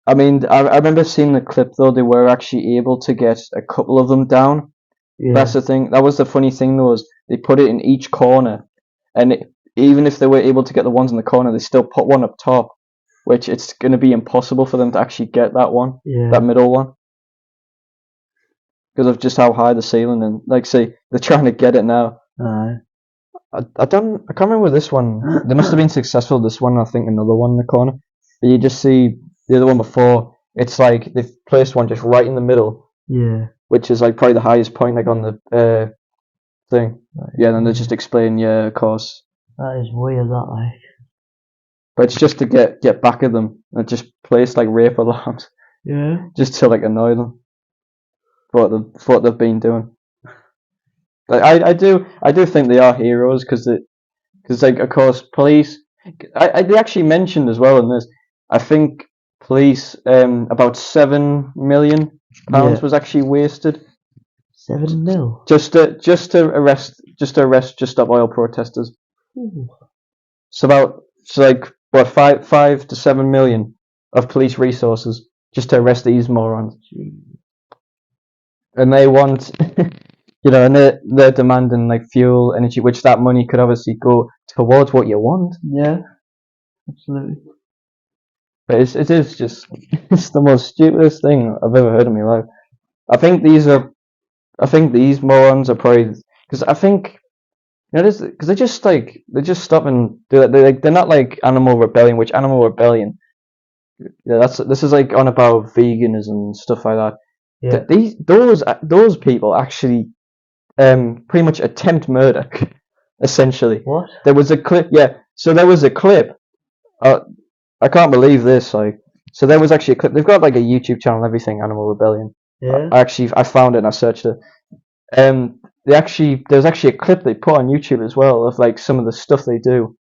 I mean, I remember seeing the clip though. They were actually able to get a couple of them down. Yeah. That's the thing. That was the funny thing though, was they put it in each corner, and even if they were able to get the ones in the corner, they still put one up top, which it's going to be impossible for them to actually get that one, that middle one, because of just how high the ceiling and like say they're trying to get it now. I can't remember this one. They must have been successful. This one, I think, another one in the corner. But you just see the other one before. It's like they've placed one just right in the middle. Yeah. Which is like probably the highest point, like on the thing. Yeah. And then they just explain. Yeah, of course. That is weird, that like. But it's just to get back at them and just place like rape alarms. Yeah. Just to like annoy them. For what they've been doing. Like I do think they are heroes because like of course police. They actually mentioned as well in this. I think police about £7 million was actually wasted. 7 mil. Just to arrest Just Stop Oil protesters. Ooh. it's like what 5 to 7 million of police resources just to arrest these morons, and they want, and they're demanding like fuel, energy, which that money could obviously go towards what you want. Yeah, absolutely. But it is just it's the most stupidest thing I've ever heard in my life. I think these morons are probably because I think because they just stop and do that. They're not like Animal Rebellion, which Animal Rebellion. Yeah, this is like on about veganism and stuff like that. Yeah. Those people actually pretty much attempt murder, essentially. What? There was a clip, yeah. So there was a clip. I can't believe this. Like, so there was actually a clip. They've got like a YouTube channel and everything. Animal Rebellion. Yeah. I found it and I searched it. There's actually a clip they put on YouTube as well of like some of the stuff they do.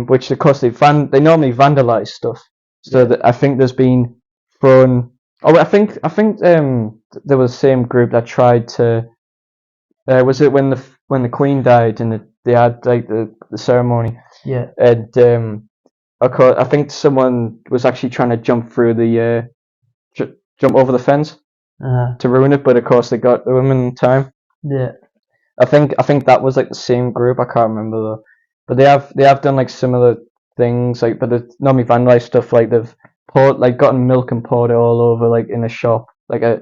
Which of course they normally vandalize stuff. So that I think there's been thrown. Oh, I think there was the same group that tried to. Was it when the Queen died and they had like the ceremony? Yeah. And of course, I think someone was actually trying to jump through the jump over the fence to ruin it, but of course they got the women in time. Yeah. I think that was like the same group. I can't remember though. But they have done like similar things, like, but it's normally vandalized stuff, like they've gotten milk and poured it all over like in a shop,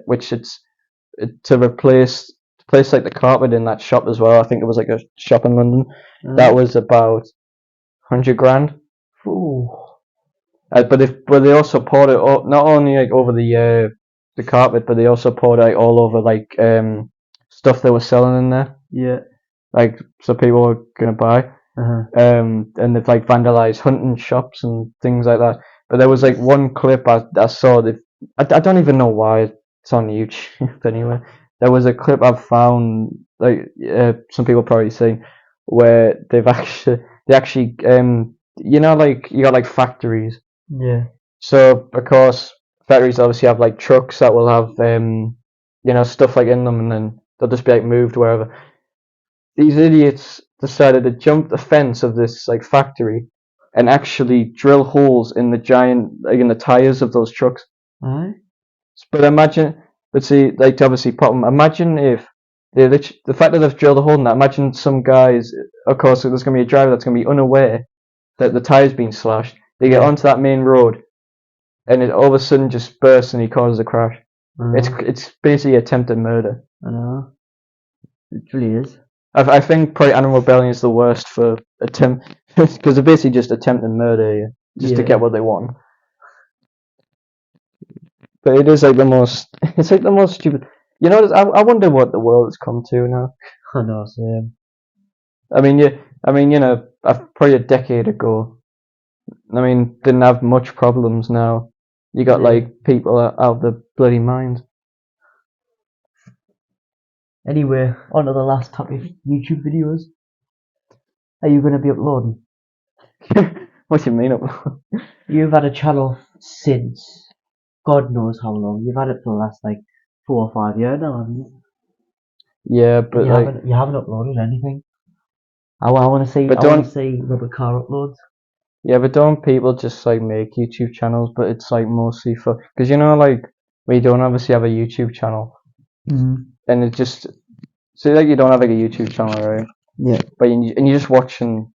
which to replace like the carpet in that shop as well. I think it was like a shop in London. That was about 100 grand. Ooh. But they also poured it not only like over the carpet, but they also poured it all over like stuff they were selling in there. Yeah. Like, so people were gonna buy. And they've like vandalized hunting shops and things like that. But there was like one clip I saw that I don't even know why it's on YouTube anyway. There was a clip I've found, like some people probably seen, where they actually like you got like factories. Yeah. So of course factories obviously have like trucks that will have stuff like in them, and then they'll just be like moved wherever. These idiots decided to jump the fence of this like factory and actually drill holes in in the tires of those trucks. Aye. But see, like to obviously pop them. Imagine if the fact that they've drilled a hole in that. Imagine some guys. Of course, there's going to be a driver that's going to be unaware that the tire's been slashed. They get onto that main road, and it all of a sudden just bursts and he causes a crash. It's basically attempted murder. I know. It really is. I think probably Animal Rebellion is the worst for attempt because they're basically just attempting murder just to get what they want. But it is like the most. It's like the most stupid. I wonder what the world has come to now. I know, same. Probably a decade ago. Didn't have much problems. Now you got like people out of their bloody mind. Anyway, on to the last topic, YouTube videos. Are you going to be uploading? What do you mean upload? You've had a channel since God knows how long. You've had it for the last like 4 or 5 years now, haven't you? Yeah, but you haven't uploaded anything. I want to see rubber car uploads. Yeah, but don't people just like make YouTube channels? But it's like mostly for because like we don't obviously have a YouTube channel, and it just like you don't have like a YouTube channel, right? Yeah. But you're just watching,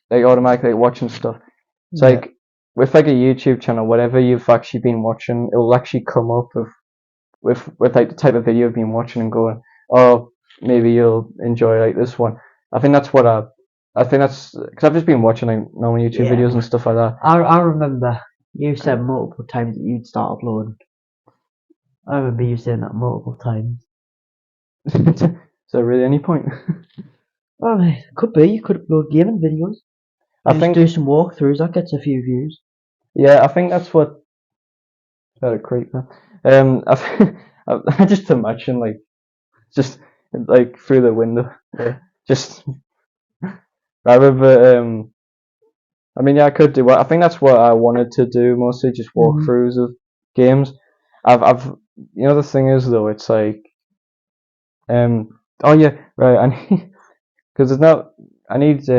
like automatically watching stuff. It's like with like a YouTube channel, whatever you've actually been watching, it will actually come up with like the type of video you've been watching and going, oh, maybe you'll enjoy like this one. I think that's because I've just been watching like normal YouTube videos and stuff like that. I remember you said multiple times that you'd start uploading. I remember you saying that multiple times. Is there really any point? Well, it could be. You could upload gaming videos. I think do some walkthroughs. That gets a few views. Yeah, I think that's what. That a creep. I just imagine like, just like through the window, just. Rather, but I could do. I think that's what I wanted to do mostly, just walkthroughs of games. I've the thing is though, it's like, oh yeah, right. I need because I need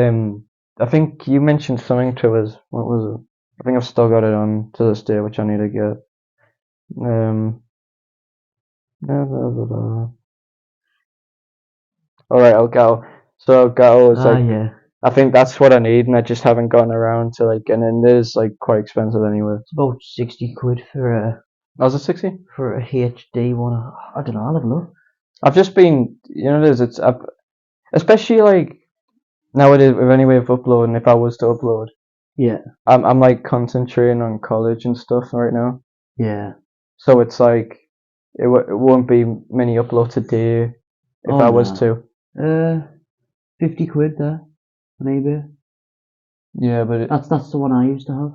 I think you mentioned something to us. What was it? I think I've still got it on to this day, which I need to get. Blah, blah, blah, blah. All right, Elgato. So Elgato is like, yeah. I think that's what I need, and I just haven't gotten around to like getting in. It is like quite expensive anyway. It's about 60 quid for a Was it 60? for a HD one. I don't know. I'll have a look. I've just been, especially like nowadays with any way of uploading. If I was to upload, Yeah. I'm like concentrating on college and stuff right now. Yeah. So it's like it won't be many uploads a day if I was to. 50 quid there on eBay. Yeah, but That's the one I used to have.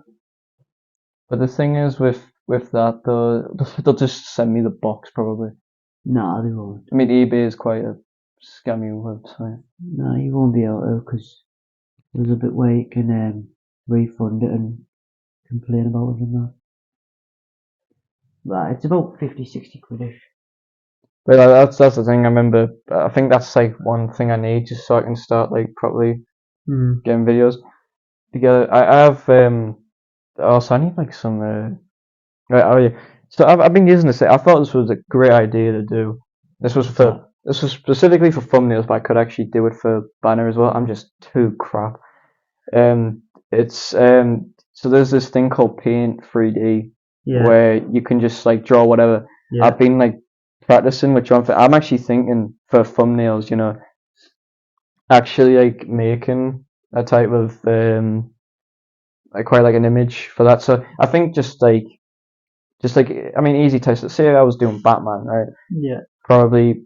but the thing is with that though, they'll just send me the box probably. Nah, they won't. I mean, eBay is quite a scammy website. No, you won't be able to because there's a bit where you can refund it and complain about it and that. But it's about 50, 60 quidish. But that's the thing. I remember. I think that's like one thing I need just so I can start like properly getting videos together. I have also I need like some right. Oh yeah. So I've been using this. I thought this was a great idea to do. This was specifically for thumbnails, but I could actually do it for banner as well. I'm just too crap. It's so there's this thing called Paint 3D where you can just like draw whatever. Yeah. I've been like practicing with drawing. I'm actually thinking for thumbnails, actually like making a type of like quite like an image for that. So I think just like I mean easy test. Let's say I was doing Batman, right? Yeah. Probably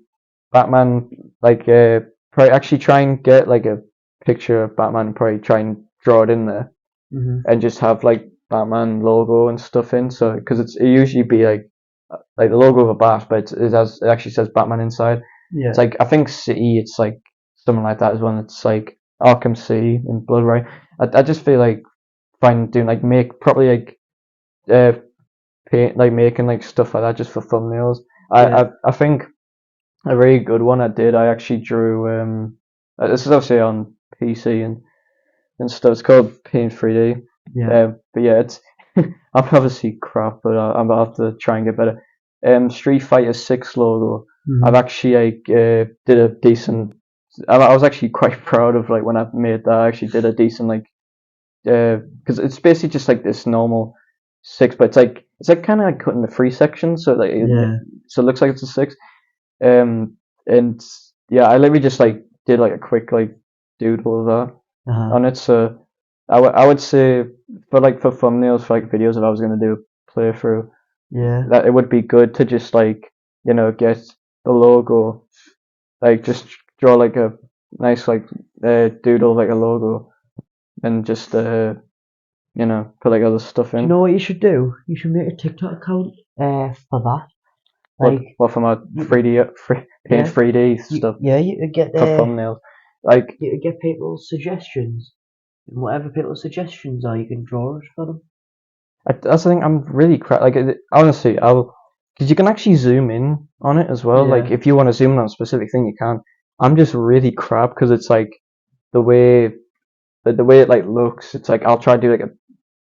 Batman like probably actually try and get like a picture of Batman and probably try and draw it in there and just have like Batman logo and stuff in. So because it usually be like the logo of a bat, but it actually says Batman inside. Yeah. It's like I think City. It's like something like that as well. It's like Arkham City in Blood, right? I just feel like doing like make probably like paint like making like stuff like that just for thumbnails. I think a really good one I did. I actually drew. This is obviously on PC and stuff. It's called Paint 3D. Yeah. But yeah, it's I'm obviously crap, but I'm gonna have to try and get better. Street Fighter 6 logo. I've actually like did a decent. I was actually quite proud of like when I made that. I actually did a decent like because it's basically just like this normal 6, but it's like kind of like cut into 3 sections, so like so it looks like it's a 6. And yeah, I literally just like did like a quick like doodle of that on it. So I would say for thumbnails for like videos, if I was gonna do a playthrough, that it would be good to just like get the logo, like just draw like a nice like doodle like a logo, and just put like other stuff in. You know what you should do? You should make a TikTok account for that. Like what for my 3D Paint 3D stuff. Yeah, you get for thumbnails. Like you get people's suggestions, and whatever people's suggestions are, you can draw it for them. That's the thing. I'm really crap. Like honestly, because you can actually zoom in on it as well. Like if you want to zoom in on a specific thing, you can. I'm just really crap because it's like the way it like looks. It's like I'll try to do like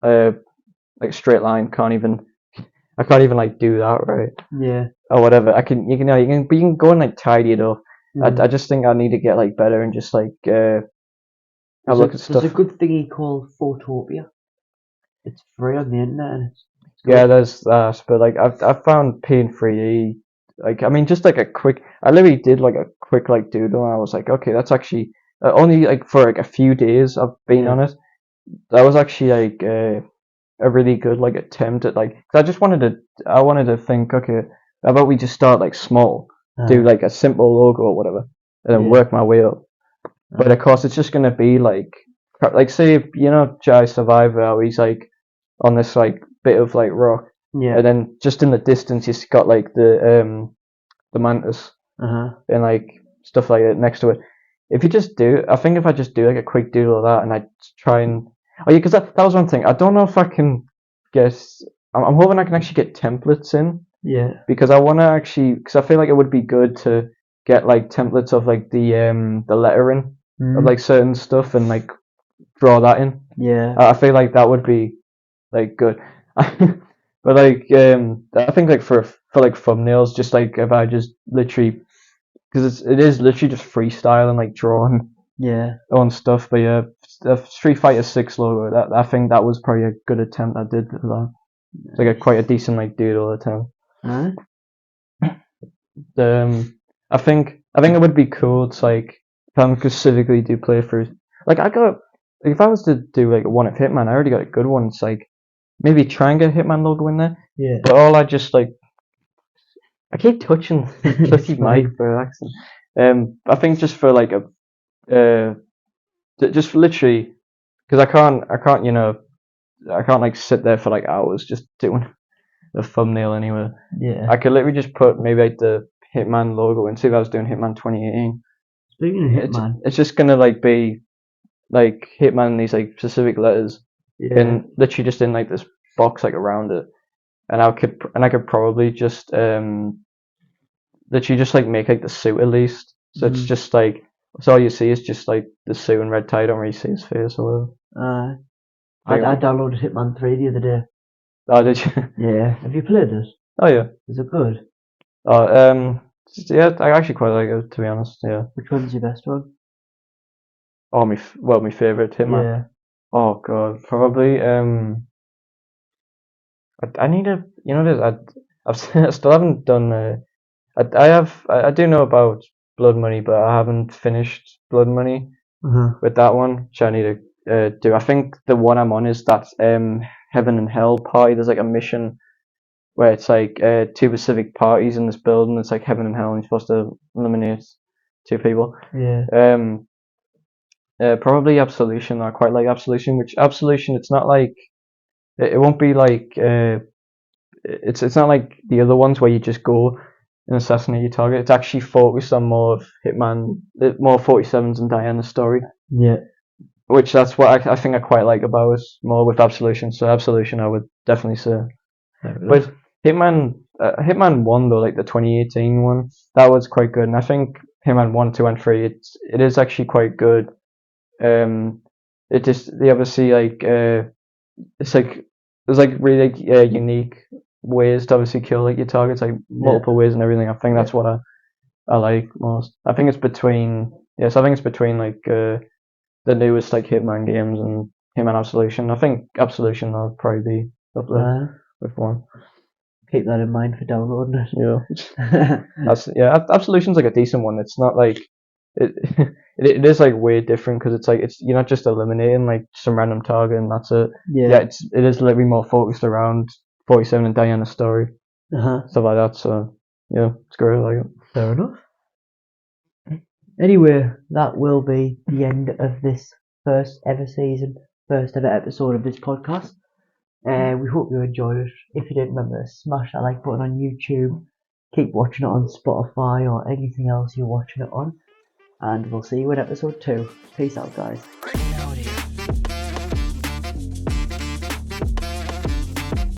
a straight line. I can't even like do that right. Yeah. Or whatever. You can go and like tidy it up. I just think I need to get like better and just like have a look at stuff. There's a good thingy called Photopia. It's free on the internet. And it's yeah, there's that. But like I found Paint 3D. Like I mean, just like a quick. I literally did like a quick like doodle, and I was like, okay, that's actually only like for like a few days I've been on it. That was actually like a really good like attempt at like. Cause I wanted to think, okay, how about we just start like small, do like a simple logo or whatever, and then work my way up. But of course, it's just gonna be like say Jai Survivor, how he's like on this like bit of like rock, and then just in the distance you've got like the mantis and like stuff like it next to it. If I just do like a quick doodle of that, and I try and because that was one thing. I don't know if I can guess. I'm hoping I can actually get templates in. Yeah. Because I want to actually, because I feel like it would be good to get like templates of like the lettering of like certain stuff and like draw that in. Yeah. I feel like that would be like good. But like I think like for like thumbnails, just like if I just literally, because it is literally just freestyle and like drawing on stuff. But yeah, the Street Fighter 6 logo, that I think that was probably a good attempt I did for that. It's like quite a decent like doodle attempt. I think it would be cool to like if I'm specifically do playthroughs. Like if I was to do like one of Hitman, I already got a good one. It's like maybe try and get a Hitman logo in there. Yeah. But all I just like, I keep touching the mic for accident. I think just for like just literally, because I can't like sit there for like hours just doing a thumbnail anyway. Yeah. I could literally just put maybe like the Hitman logo and see if I was doing Hitman 2018. Speaking of Hitman, it's just gonna like be like Hitman in these like specific letters, and literally just in like this box like around it, and I could probably just literally just like make like the suit at least, so it's just like all you see is just like the suit and red tie. Don't really see his face or whatever. I downloaded Hitman 3 the other day. Oh, did you? Yeah. Have you played it? Oh yeah. Is it good? Oh yeah, I actually quite like it, to be honest. Yeah. Which one's your best one? Oh, my favorite Hitman. Yeah. Oh god, probably I need to, you know, I still haven't done. I do know about Blood Money, but I haven't finished Blood Money with that one, which I need to do. I think the one I'm on is that Heaven and Hell party. There's like a mission where it's like two specific parties in this building. It's like Heaven and Hell, and you're supposed to eliminate two people. Yeah. Probably Absolution. I quite like Absolution. Which Absolution, it's not like it won't be like it's not like the other ones where you just go and assassinate your target. It's actually focused on more of Hitman, more 47s and Diana's story. Yeah. Which that's what I think I quite like about it more with Absolution. So Absolution, I would definitely say. But Hitman 1 though, like the 2018 one, that was quite good, and I think Hitman 1, 2, and 3, it is actually quite good. It just they obviously like it's like there's like really like, unique ways to obviously kill like your targets, like multiple ways and everything. I think that's what I like most. I think it's between like the newest like Hitman games and Hitman Absolution. I think Absolution will probably be up there with one. Keep that in mind for downloading it. Yeah. Absolution's like a decent one. It's not like it is like way different because it's like you're not just eliminating like some random target and that's it. Yeah, it is literally more focused around 47 and Diana's story, stuff like that. So yeah, it's great. I like it. Fair enough. Anyway, that will be the end of this first ever episode of this podcast. We hope you enjoyed it. If you did, remember to smash that like button on YouTube. Keep watching it on Spotify or anything else you're watching it on. And we'll see you in episode 2. Peace out, guys.